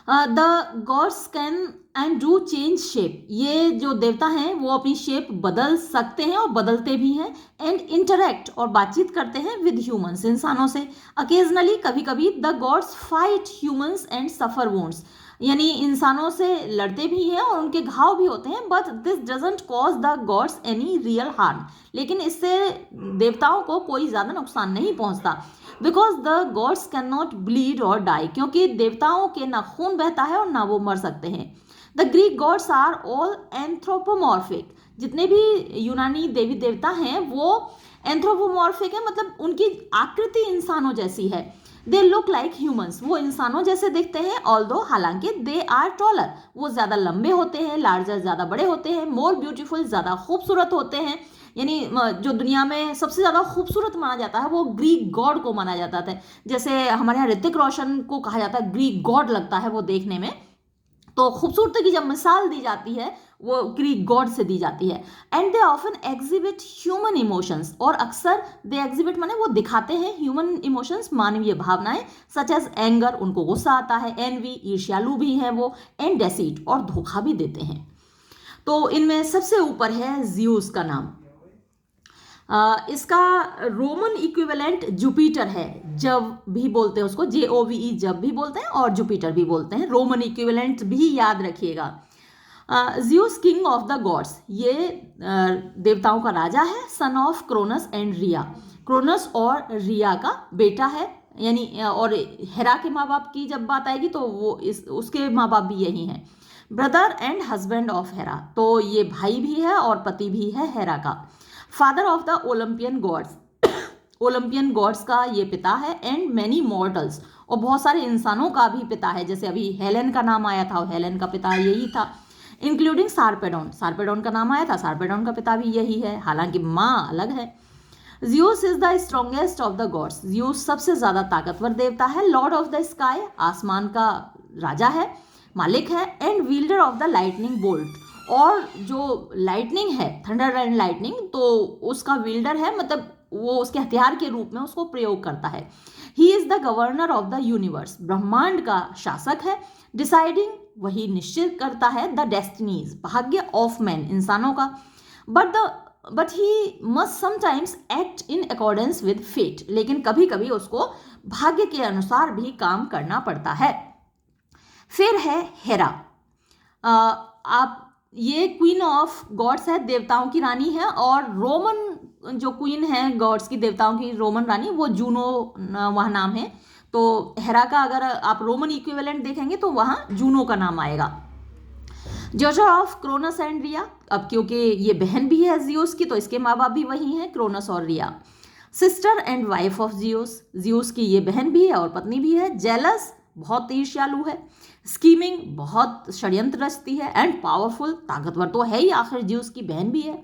The gods can and do change shape, ये जो देवता हैं वो अपनी शेप बदल सकते हैं और बदलते भी हैं। एंड इंटरेक्ट, और बातचीत करते हैं विद ह्यूमंस, इंसानों से। अकेजनली, कभी कभी, the gods fight humans and suffer wounds, यानी इंसानों से लड़ते भी हैं और उनके घाव भी होते हैं। But this doesn't cause the gods any real harm, लेकिन इससे देवताओं को कोई ज़्यादा नुकसान नहीं पहुंचता। Because the gods can not bleed और डाई, क्योंकि देवताओं के ना खून बहता है और ना वो मर सकते हैं। The Greek gods are all anthropomorphic, जितने भी यूनानी देवी देवता हैं वो एंथ्रोपोमॉर्फिक है, मतलब उनकी आकृति इंसानों जैसी है। दे लुक लाइक ह्यूमंस, वो इंसानों जैसे दिखते हैं। ऑल्दो, हालांकि दे आर टॉलर, वो ज़्यादा लंबे होते हैं। लार्जर, ज़्यादा बड़े होते हैं। मोर ब्यूटीफुल, ज़्यादा खूबसूरत होते हैं। यानी जो दुनिया में सबसे ज़्यादा खूबसूरत माना जाता है वो ग्रीक गॉड को माना जाता था। जैसे हमारे यहाँ ऋतिक रोशन को कहा जाता है ग्रीक गॉड लगता है वो देखने में, तो खूबसूरती की जब मिसाल दी जाती है वो ग्रीक गॉड से दी जाती है। And they often exhibit human emotions, और अक्सर दे एग्जिबिट माने वो दिखाते हैं ह्यूमन इमोशंस, मानवीय भावनाएं, सच एज एंगर, उनको गुस्सा आता है, एनवी, ईर्ष्यालु भी हैं वो, एंड डेसीट, और धोखा भी देते हैं। तो इनमें सबसे ऊपर है जियूस का नाम। इसका रोमन इक्विवेलेंट जुपिटर है, जब भी बोलते हैं उसको, JOVE जब भी बोलते हैं, और जुपिटर भी बोलते हैं। रोमन इक्विवेलेंट भी याद रखिएगा। जियूस किंग ऑफ द गॉड्स, ये देवताओं का राजा है। सन ऑफ क्रोनस एंड रिया, क्रोनस और रिया का बेटा है, यानी और हेरा के माँ बाप की जब बात आएगी तो वो उसके माँ बाप भी यही हैं। Brother and husband of Hera, तो ये भाई भी है और पति भी है हेरा का। Father of the Olympian gods, Olympian gods का ये पिता है। एंड मैनी मॉर्टल्स, और बहुत सारे इंसानों का भी पिता है। जैसे अभी हेलेन का नाम आया था, हेलेन का पिता यही था। इंक्लूडिंग सार्पेडोन, सार्पेडोन का नाम आया था, सार्पेडोन का पिता भी यही है, हालांकि माँ अलग है। जियूस is the strongest of the gods, जियूस सबसे ज्यादा ताकतवर देवता है। लॉर्ड ऑफ द स्काई, आसमान का राजा है, मालिक है। And wielder of the lightning bolt, और जो लाइटनिंग है, थंडर एंड लाइटनिंग, तो उसका विल्डर है, मतलब वो उसके हथियार के रूप में उसको प्रयोग करता है। He is the governor of the universe, ब्रह्मांड का शासक है। डिसाइडिंग, वही निश्चित करता है। द डेस्टिनीज, भाग्य ऑफ मैन, इंसानों का। But he must sometimes act in accordance with fate, लेकिन कभी कभी उसको भाग्य के अनुसार भी काम करना पड़ता है। फिर है हेरा। आप ये क्वीन ऑफ गॉड्स है, देवताओं की रानी है। और रोमन जो क्वीन है गॉड्स की, देवताओं की रोमन रानी, वो जूनो वह नाम है। तो हेरा का अगर आप रोमन इक्विवेलेंट देखेंगे तो वहाँ जूनो का नाम आएगा। जजर ऑफ क्रोनस एंड रिया, अब क्योंकि ये बहन भी है जियूस की तो इसके माँ बाप भी वही हैं, क्रोनस और Rhea. Sister and wife of Zeus, Zeus की ये बहन भी है और पत्नी भी है। जेलस, बहुत ईर्ष्यालु है। स्कीमिंग, बहुत षड्यंत्र रचती है। एंड पावरफुल, ताकतवर तो है ही, आखिर जियूस की बहन भी है।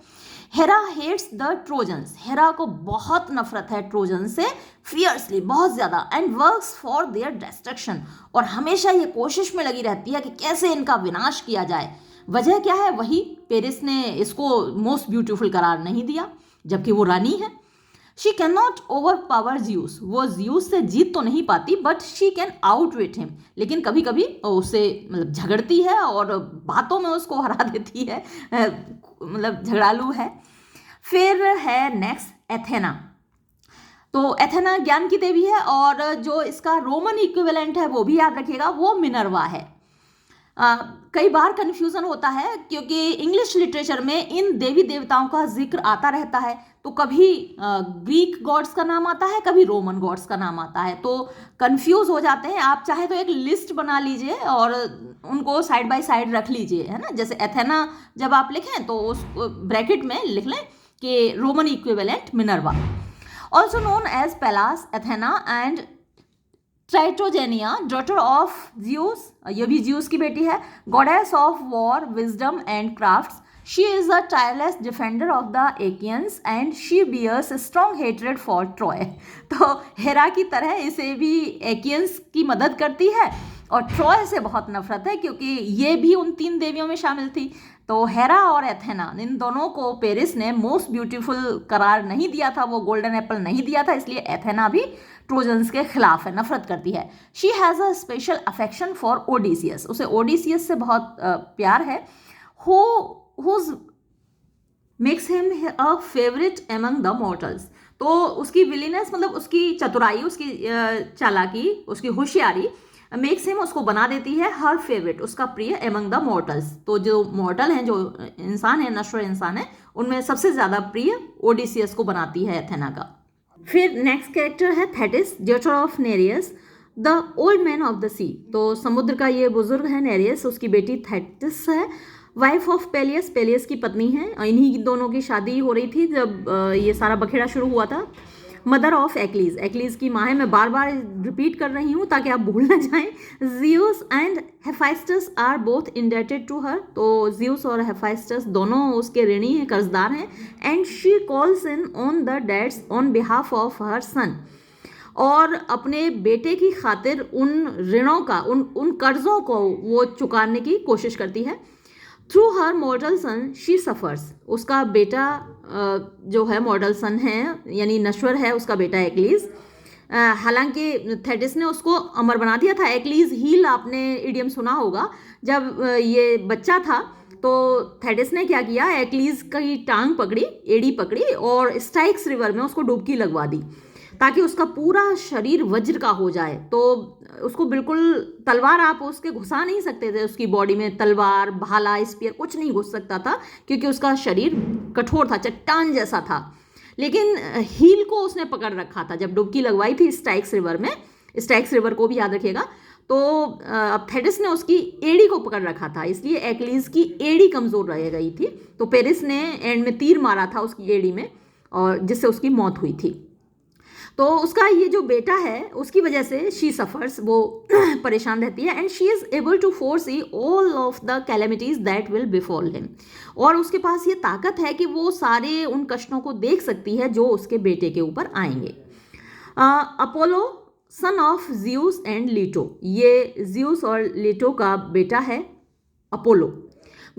Hera hates the Trojans, Hera को बहुत नफरत है ट्रोजन से, फियर्सली, बहुत ज्यादा। And works for their destruction, और हमेशा ये कोशिश में लगी रहती है कि कैसे इनका विनाश किया जाए। वजह क्या है? वही, पेरिस ने इसको मोस्ट ब्यूटीफुल करार नहीं दिया, जबकि वो रानी है। She can not over power जियूस, वो जियूस से जीत तो नहीं पाती, but she can outwit him, लेकिन कभी कभी उससे मतलब झगड़ती है और बातों में उसको हरा देती है, मतलब झगड़ालू है। फिर है नेक्स्ट एथेना। तो एथेना ज्ञान की देवी है, और जो इसका रोमन इक्विवेलेंट है वो भी याद रखिएगा, वो मिनर्वा है। कई बार कन्फ्यूजन होता है क्योंकि इंग्लिश लिटरेचर में इन देवी देवताओं का जिक्र आता रहता है, तो कभी ग्रीक गॉड्स का नाम आता है, कभी रोमन गॉड्स का नाम आता है, तो कंफ्यूज हो जाते हैं। आप चाहे तो एक लिस्ट बना लीजिए और उनको साइड बाय साइड रख लीजिए, है ना। जैसे एथेना जब आप लिखें तो उस ब्रैकेट में लिख लें कि Roman equivalent Minerva. Also known as Pallas, Athena and Tritogeneia, daughter of Zeus, ये भी जियूस की बेटी है। Goddess of war, wisdom and crafts, she is a tireless defender of the Achaeans and she bears strong hatred for Troy. तो हेरा की तरह इसे भी एकियंस की मदद करती है और ट्रॉय से बहुत नफरत है, क्योंकि ये भी उन 3 देवियों में शामिल थी। तो हेरा और एथेना, इन दोनों को पेरिस ने मोस्ट ब्यूटीफुल करार नहीं दिया था, वो गोल्डन एप्पल नहीं दिया था, इसलिए एथेना भी ट्रोजन्स के खिलाफ है, नफरत करती है। She has a special affection for Odysseus, उसे ओडिसियस से बहुत प्यार है। Whose makes him a favourite among the mortals, तो उसकी विलीनेस, मतलब उसकी चतुराई, उसकी चालाकी, उसकी होशियारी मेक्स हिम, उसको बना देती है हर फेवरेट, उसका प्रिय एमंग द मॉर्टल्स। तो जो मॉर्टल हैं, जो इंसान है, नश्वर इंसान है, उनमें सबसे ज़्यादा प्रिय ओडिसियस को बनाती है एथेना का। फिर नेक्स्ट कैरेक्टर है Thetis, daughter of Nereus, the old man of the sea. तो समुद्र का ये बुजुर्ग है नेरियस, उसकी बेटी थेटिस है, वाइफ ऑफ पेलियस, पेलियस की पत्नी है। इन्हीं दोनों की शादी हो रही थी जब ये सारा बखेड़ा शुरू हुआ था। मदर ऑफ एक्लीज, एक्लीज की माँ है। मैं बार बार रिपीट कर रही हूँ ताकि आप भूल ना जाएं। Zeus and Hephaestus are both indebted to her. तो जियूस और हेफाइस्टस दोनों उसके ऋणी हैं, कर्जदार हैं। And she calls in on the debts on behalf of her son. और अपने बेटे की खातिर उन ऋणों का, उन कर्जों को वो चुकाने की कोशिश करती है। Through her model sun she suffers. उसका बेटा जो है मॉडल सन है, यानी नश्वर है उसका बेटा एक्लीज। हालांकि थेटिस ने उसको अमर बना दिया था। एक्लीज हील आपने इडियम सुना होगा। जब ये बच्चा था तो थेटिस ने क्या किया, एक्लीज की टांग पकड़ी, एड़ी पकड़ी और स्टाइक्स रिवर में उसको डुबकी लगवा दी ताकि उसका पूरा शरीर वज्र का हो जाए। तो उसको बिल्कुल तलवार आप उसके घुसा नहीं सकते थे, उसकी बॉडी में तलवार, भाला, स्पीयर कुछ नहीं घुस सकता था क्योंकि उसका शरीर कठोर था, चट्टान जैसा था। लेकिन हील को उसने पकड़ रखा था जब डुबकी लगवाई थी स्टाइक्स रिवर में। स्टाइक्स रिवर को भी याद रखिएगा। तो अब थेटिस ने उसकी एड़ी को पकड़ रखा था, इसलिए एक्लीज की एड़ी कमज़ोर रह गई थी। तो पेरिस ने एंड में तीर मारा था उसकी एड़ी में और जिससे उसकी मौत हुई थी। तो उसका ये जो बेटा है उसकी वजह से शी सफ़र्स, वो परेशान रहती है। And she is able to foresee all of the calamities that will befall him. और उसके पास ये ताकत है कि वो सारे उन कष्टों को देख सकती है जो उसके बेटे के ऊपर आएंगे। Apollo son of Zeus and Leto, ये जियूस और लीटो का बेटा है Apollo.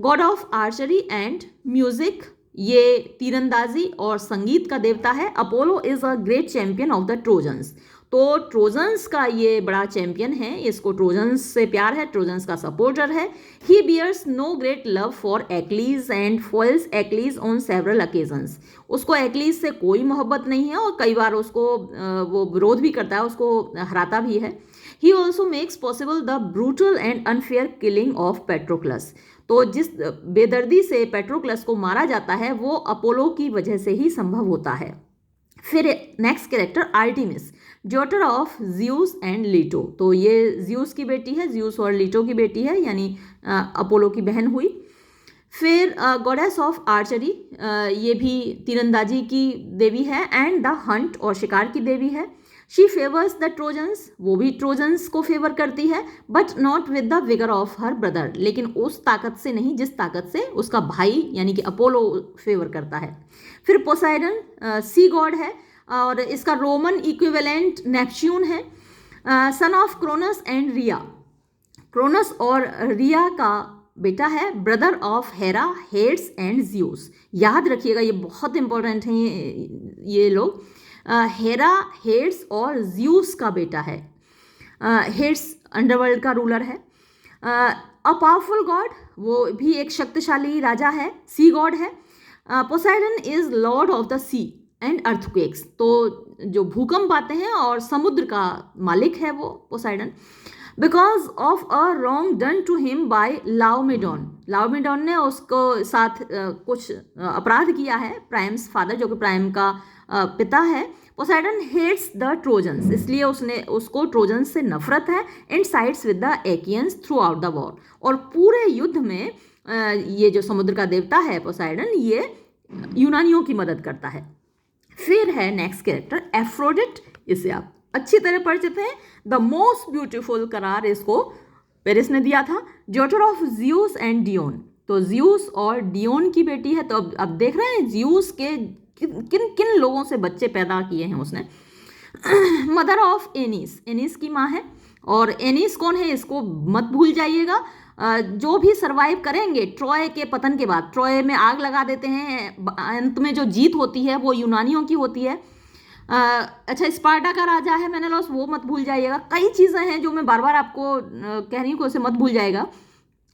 God of archery and music, ये तीरंदाजी और संगीत का देवता है। Apollo is a great champion of the Trojans. तो ट्रोजन्स का ये बड़ा चैंपियन है, इसको ट्रोजन्स से प्यार है, ट्रोजन्स का सपोर्टर है। He bears no great love for Achilles and foils Achilles on several occasions. उसको एक्लीज से कोई मोहब्बत नहीं है और कई बार उसको वो विरोध भी करता है, उसको हराता भी है। He also makes possible the brutal and unfair killing of Patroclus. तो जिस बेदर्दी से पेट्रोक्लस को मारा जाता है वो अपोलो की वजह से ही संभव होता है। फिर next character Artemis, daughter of Zeus and Leto. तो ये जियूस की बेटी है, जियूस और लीटो की बेटी है, यानी अपोलो की बहन हुई। फिर गॉडेस ऑफ आर्चरी, ये भी तीरंदाजी की देवी है। एंड द हंट, और शिकार की देवी है। शी फेवर्स द ट्रोजन्स, वो भी ट्रोजन्स को फेवर करती है, but not with the vigour of her brother, लेकिन उस ताकत से नहीं जिस ताकत से उसका भाई यानी कि अपोलो फेवर करता है। फिर पोसाइडन सी गॉड है और इसका रोमन इक्विवेलेंट नेपच्यून है। सन ऑफ क्रोनस एंड रिया, क्रोनस और रिया का बेटा है। Brother of Hera, heads and जियूस। याद रखिएगा ये बहुत इंपॉर्टेंट हैं ये लोग। हेरा, हेड्स और जियूस का बेटा है। हेड्स अंडरवर्ल्ड का रूलर है। अ पावरफुल गॉड, वो भी एक शक्तिशाली राजा है, सी गॉड है। Poseidon is lord of the sea and earthquakes. तो जो भूकंप आते हैं और समुद्र का मालिक है वो Poseidon. Because of a wrong done to him by Laomedon, Laomedon ने उसको साथ कुछ अपराध किया है, प्राइम्स फादर जो कि प्राइम का पिता है। पोसाइडन हेट्स द ट्रोजन्स, इसलिए उसको ट्रोजन्स से नफरत है। And sides with the Achaeans throughout the war, और पूरे युद्ध में ये जो समुद्र का देवता है पोसाइडन, ये यूनानियों की मदद करता है। फिर है नेक्स्ट कैरेक्टर एफ्रोडिट, इसे आप अच्छी तरह परिचित हैं। द मोस्ट ब्यूटीफुल करार इसको पेरिस ने दिया था। Daughter of Zeus and Dion, तो जियूस और डियोन की बेटी है। तो अब देख रहे हैं जियूस के किन किन लोगों से बच्चे पैदा किए हैं उसने। मदर ऑफ एनीस, एनीस की माँ है। और एनीस कौन है इसको मत भूल जाइएगा। जो भी सरवाइव करेंगे ट्रॉय के पतन के बाद, ट्रॉय में आग लगा देते हैं, अंत में जो जीत होती है वो यूनानियों की होती है। अच्छा, स्पार्टा का राजा है मेनेलॉस, वो मत भूल जाइएगा। कई चीज़ें हैं जो मैं बार बार आपको कह रही हूँ कि उसे मत भूल जाएगा।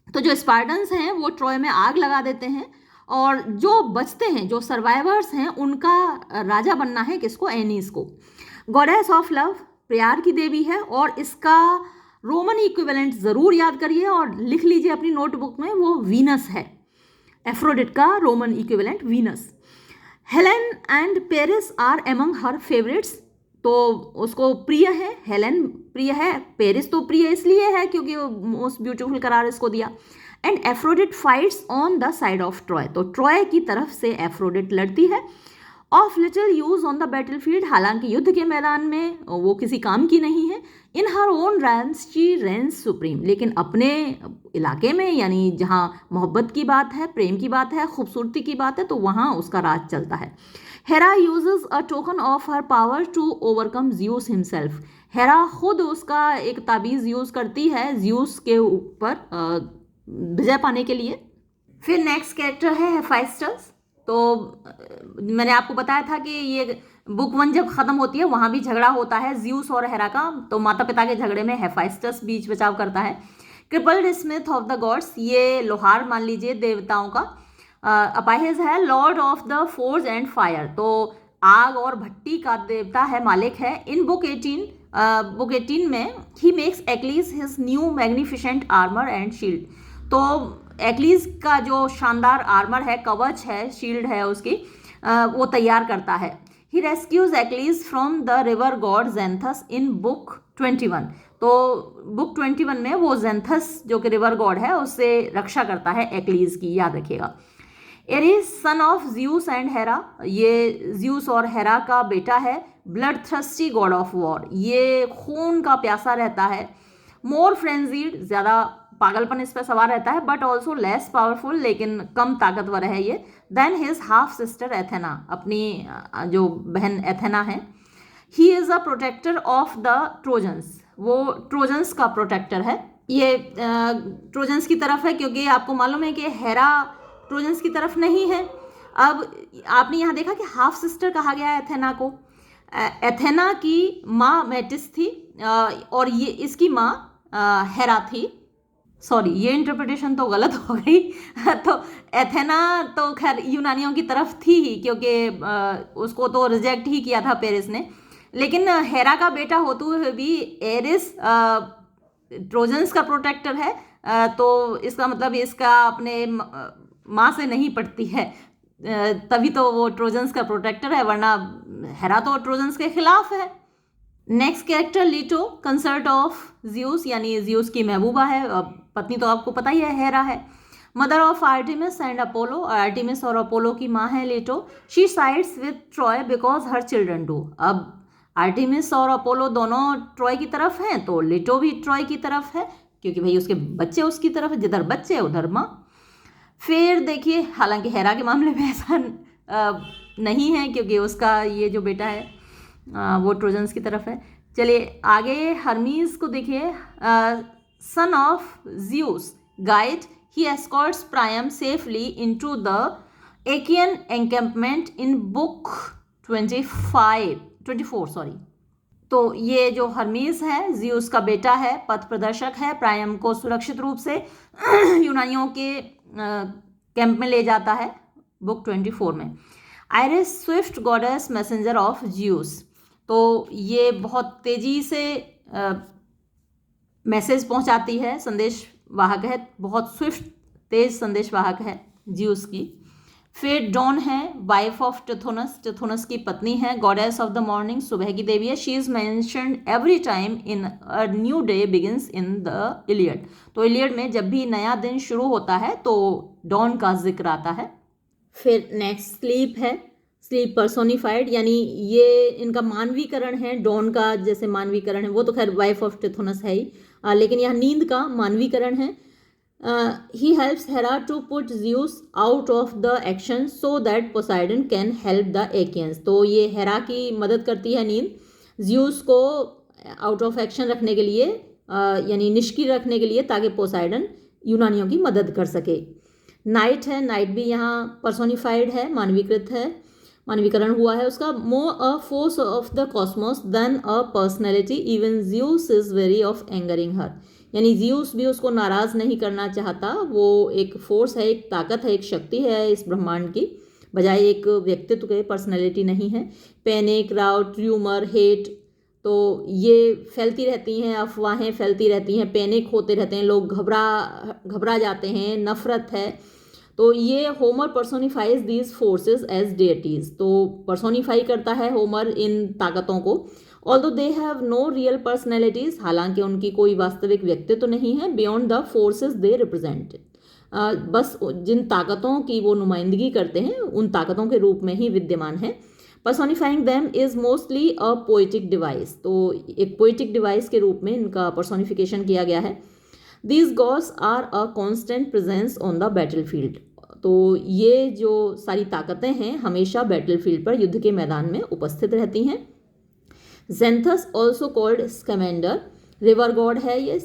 तो जो स्पार्टन्स हैं वो ट्रॉय में आग लगा देते हैं और जो बचते हैं, जो सर्वाइवर्स हैं, उनका राजा बनना है किसको, एनीस को। गॉडेस ऑफ लव, प्यार की देवी है और इसका रोमन इक्विवेलेंट ज़रूर याद करिए और लिख लीजिए अपनी नोटबुक में, वो वीनस है। एफ्रोडिट का Roman equivalent Venus. Helen and Paris are among her favourites. तो उसको प्रिय है, हेलेन प्रिय है, पेरिस तो प्रिय इसलिए है क्योंकि वो मोस्ट ब्यूटीफुल करार इसको दिया। And Aphrodite fights on the side of Troy, तो ट्रॉय की तरफ से एफ्रोडिट लड़ती है। Of little use on the battlefield, हालांकि युद्ध के मैदान में वो किसी काम की नहीं है। In her own realm she reigns supreme, लेकिन अपने इलाके में यानी जहाँ मोहब्बत की बात है, प्रेम की बात है, खूबसूरती की बात है, तो वहाँ उसका राज चलता है। Hera uses a token of her power to overcome Zeus himself, Hera खुद उसका एक ताबीज़ यूज़ करती है ज्यूस के ऊपर विजय पाने के लिए। फिर नेक्स्ट कैरेक्टर है हेफाइस्टस। तो मैंने आपको बताया था कि ये बुक 1 जब खत्म होती है वहाँ भी झगड़ा होता है ज्यूस और हेरा का, तो माता पिता के झगड़े में हेफाइस्टस बीच बचाव करता है। Crippled Smith of the gods, ये लोहार मान लीजिए देवताओं का। अपाहिज है Lord of the forge and fire, तो आग और भट्टी का देवता है, मालिक है। इन बुक 18 में he makes Achilles his new magnificent armour and shield, तो एक्लीज का जो शानदार आर्मर है, कवच है, शील्ड है उसकी, वो तैयार करता है। He rescues Achilles from the river god Xanthus in book 21, तो बुक 21 में वो जेंथस जो कि रिवर गॉड है उससे रक्षा करता है एक्लीज की, याद रखिएगा। Ares son of Zeus and Hera, ये ज्यूस और हेरा का बेटा है। Bloodthirsty god of war, ये खून का प्यासा रहता है। मोर फ्रेंजीड, ज़्यादा पागलपन इस पर सवार रहता है, बट ऑल्सो लेस पावरफुल, लेकिन कम ताकतवर है ये। Then his half sister Athena, अपनी जो बहन एथेना है। He is a protector of the Trojans, वो ट्रोजन्स का प्रोटेक्टर है। ये ट्रोजन्स की तरफ है क्योंकि आपको मालूम है कि हेरा ट्रोजन्स की तरफ नहीं है। अब आपने यहाँ देखा कि हाफ सिस्टर कहा गया है एथेना को। एथेना की माँ मेटिस थी और ये इसकी माँ हेरा थी। सॉरी, ये इंटरप्रिटेशन तो गलत हो गई तो एथेना तो खैर यूनानियों की तरफ थी ही क्योंकि उसको तो रिजेक्ट ही किया था पेरिस ने, लेकिन हेरा का बेटा होते हुए भी एरिस ट्रोजन्स का प्रोटेक्टर है, तो इसका मतलब इसका अपने माँ से नहीं पटती है, तभी तो वो ट्रोजन्स का प्रोटेक्टर है, वरना हेरा तो ट्रोजन्स के खिलाफ है। Next character लीटो, concert of juice, यानी ज्यूस की महबूबा है, पत्नी तो आपको पता ही है हेरा है। Mother of Artemis and Apollo, Artemis और अपोलो की माँ है Leto. She sides with Troy because her children do, अब आर्टिमिस और अपोलो दोनों ट्रॉय की तरफ हैं, तो लीटो भी ट्रॉय की तरफ है क्योंकि भाई उसके बच्चे उसकी तरफ है, जिधर बच्चे उधर माँ। फिर देखिए, हालांकि हेरा के मामले में ऐसा नहीं है क्योंकि उसका ये जो बेटा है वो ट्रोजन्स की तरफ है। चलिए आगे हर्मीज को देखिए। Son of Zeus guide, he escorts Priam safely into the Achaean encampment in book 24 sorry. तो ये जो हर्मीज है ज्यूस का बेटा है, पथ प्रदर्शक है, प्रायम को सुरक्षित रूप से यूनानियों के कैंप में ले जाता है बुक 24 में। Iris Swift goddess messenger of juice, तो ये बहुत तेज़ी से मैसेज पहुंचाती है, संदेश वाहक है, बहुत स्विफ्ट तेज संदेश वाहक है ज्यूस की। फिर डॉन है, वाइफ ऑफ टिथोनस, टिथोनस की पत्नी है, गॉडेस ऑफ द मॉर्निंग, सुबह की देवी है। She is mentioned every time in a new day begins in the Iliad, तो इलियड में जब भी नया दिन शुरू होता है तो डॉन का जिक्र आता है। फिर नेक्स्ट स्लीप है, स्लीप पर्सोनिफाइड, यानी ये इनका मानवीकरण है, डॉन का जैसे मानवीकरण है, वो तो खैर वाइफ ऑफ टिथोनस है ही, लेकिन यहाँ नींद का मानवीकरण है। He helps Hera to put Zeus out of the action so that Poseidon can help the Achaeans, तो ये हेरा की मदद करती है नींद ज्यूस को आउट ऑफ एक्शन रखने के लिए, यानी निष्क्रिय रखने के लिए, ताकि पोसाइडन यूनानियों की मदद कर सके। नाइट है, नाइट भी यहाँ पर्सोनिफाइड है, मानवीकृत है, मानवीकरण हुआ है उसका। More a force of the cosmos than a personality, even Zeus is wary of angering her, यानी ज्यूस भी उसको नाराज़ नहीं करना चाहता, वो एक फोर्स है, एक ताकत है, एक शक्ति है इस ब्रह्मांड की, बजाय एक व्यक्तित्व के, पर्सनैलिटी नहीं है। पैनिक, राउट, ट्यूमर, हेट, तो ये फैलती रहती हैं, अफवाहें फैलती रहती हैं, पैनिक होते रहते हैं लोग, घबरा जाते हैं, नफरत है, तो ये Homer personifies these forces as deities, तो पर्सोनिफाई करता है होमर इन ताकतों को। Although they have no real personalities, हालांकि उनकी कोई वास्तविक व्यक्तित्व तो नहीं है, beyond the forces they represent, बस जिन ताकतों की वो नुमाइंदगी करते हैं उन ताकतों के रूप में ही विद्यमान है। Personifying them is mostly a poetic device, तो एक पोइटिक डिवाइस के रूप में इनका पर्सोनिफिकेशन किया गया है। These gods are a constant presence on the battlefield, तो ये जो सारी ताकतें हैं हमेशा बैटल फील्ड पर, युद्ध के मैदान में उपस्थित रहती हैं। जेंथस also called Scamander, river God है ये,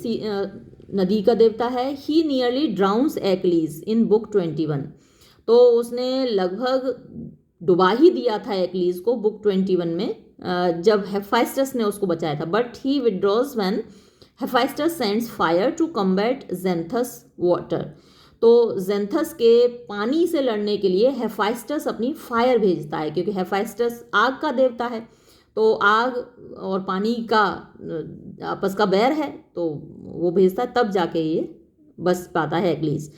नदी का देवता है। ही नियरली ड्राउन्स एक्लीज इन बुक 21, तो उसने लगभग डुबा ही दिया था एक्लीज को बुक 21 में, जब हेफाइस्टस ने उसको बचाया था। But he withdraws when Hephaestus sends fire to combat Xanthus water, तो जेंथस के पानी से लड़ने के लिए हेफाइस्टस अपनी फायर भेजता है, क्योंकि हेफाइस्टस आग का देवता है, तो आग और पानी का आपस का बैर है, तो वो भेजता है, तब जाके ये बस पाता है Achilles.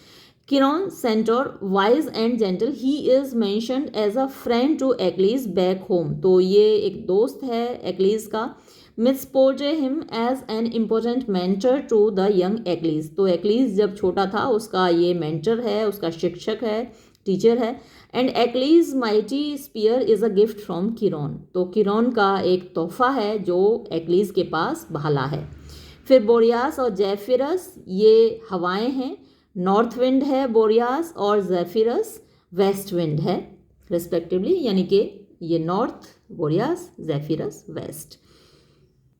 Chiron centaur wise and gentle, he is mentioned as a friend to Achilles back home, तो ये एक दोस्त है एक्लीज का। Myths portray him as an important mentor to the young Achilles, तो एक्लीज जब छोटा था उसका ये मेंटर है, उसका शिक्षक है, टीचर है। And Achilles mighty sphere is a gift from Kieron, तो किरॉन का एक तोहफा है जो एक्लीज के पास भाला है। फिर बोरियास और जेफिरस ये हवाएं हैं, नॉर्थ विंड है बोरियास और जेफिरस वेस्ट विंड है रिस्पेक्टिवली, यानी कि ये नॉर्थ बोरियास, जेफिरस वेस्ट।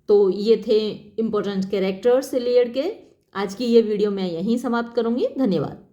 तो ये थे इम्पोर्टेंट कैरेक्टर्स इलियड के। आज की ये वीडियो मैं यहीं समाप्त करूंगी। धन्यवाद।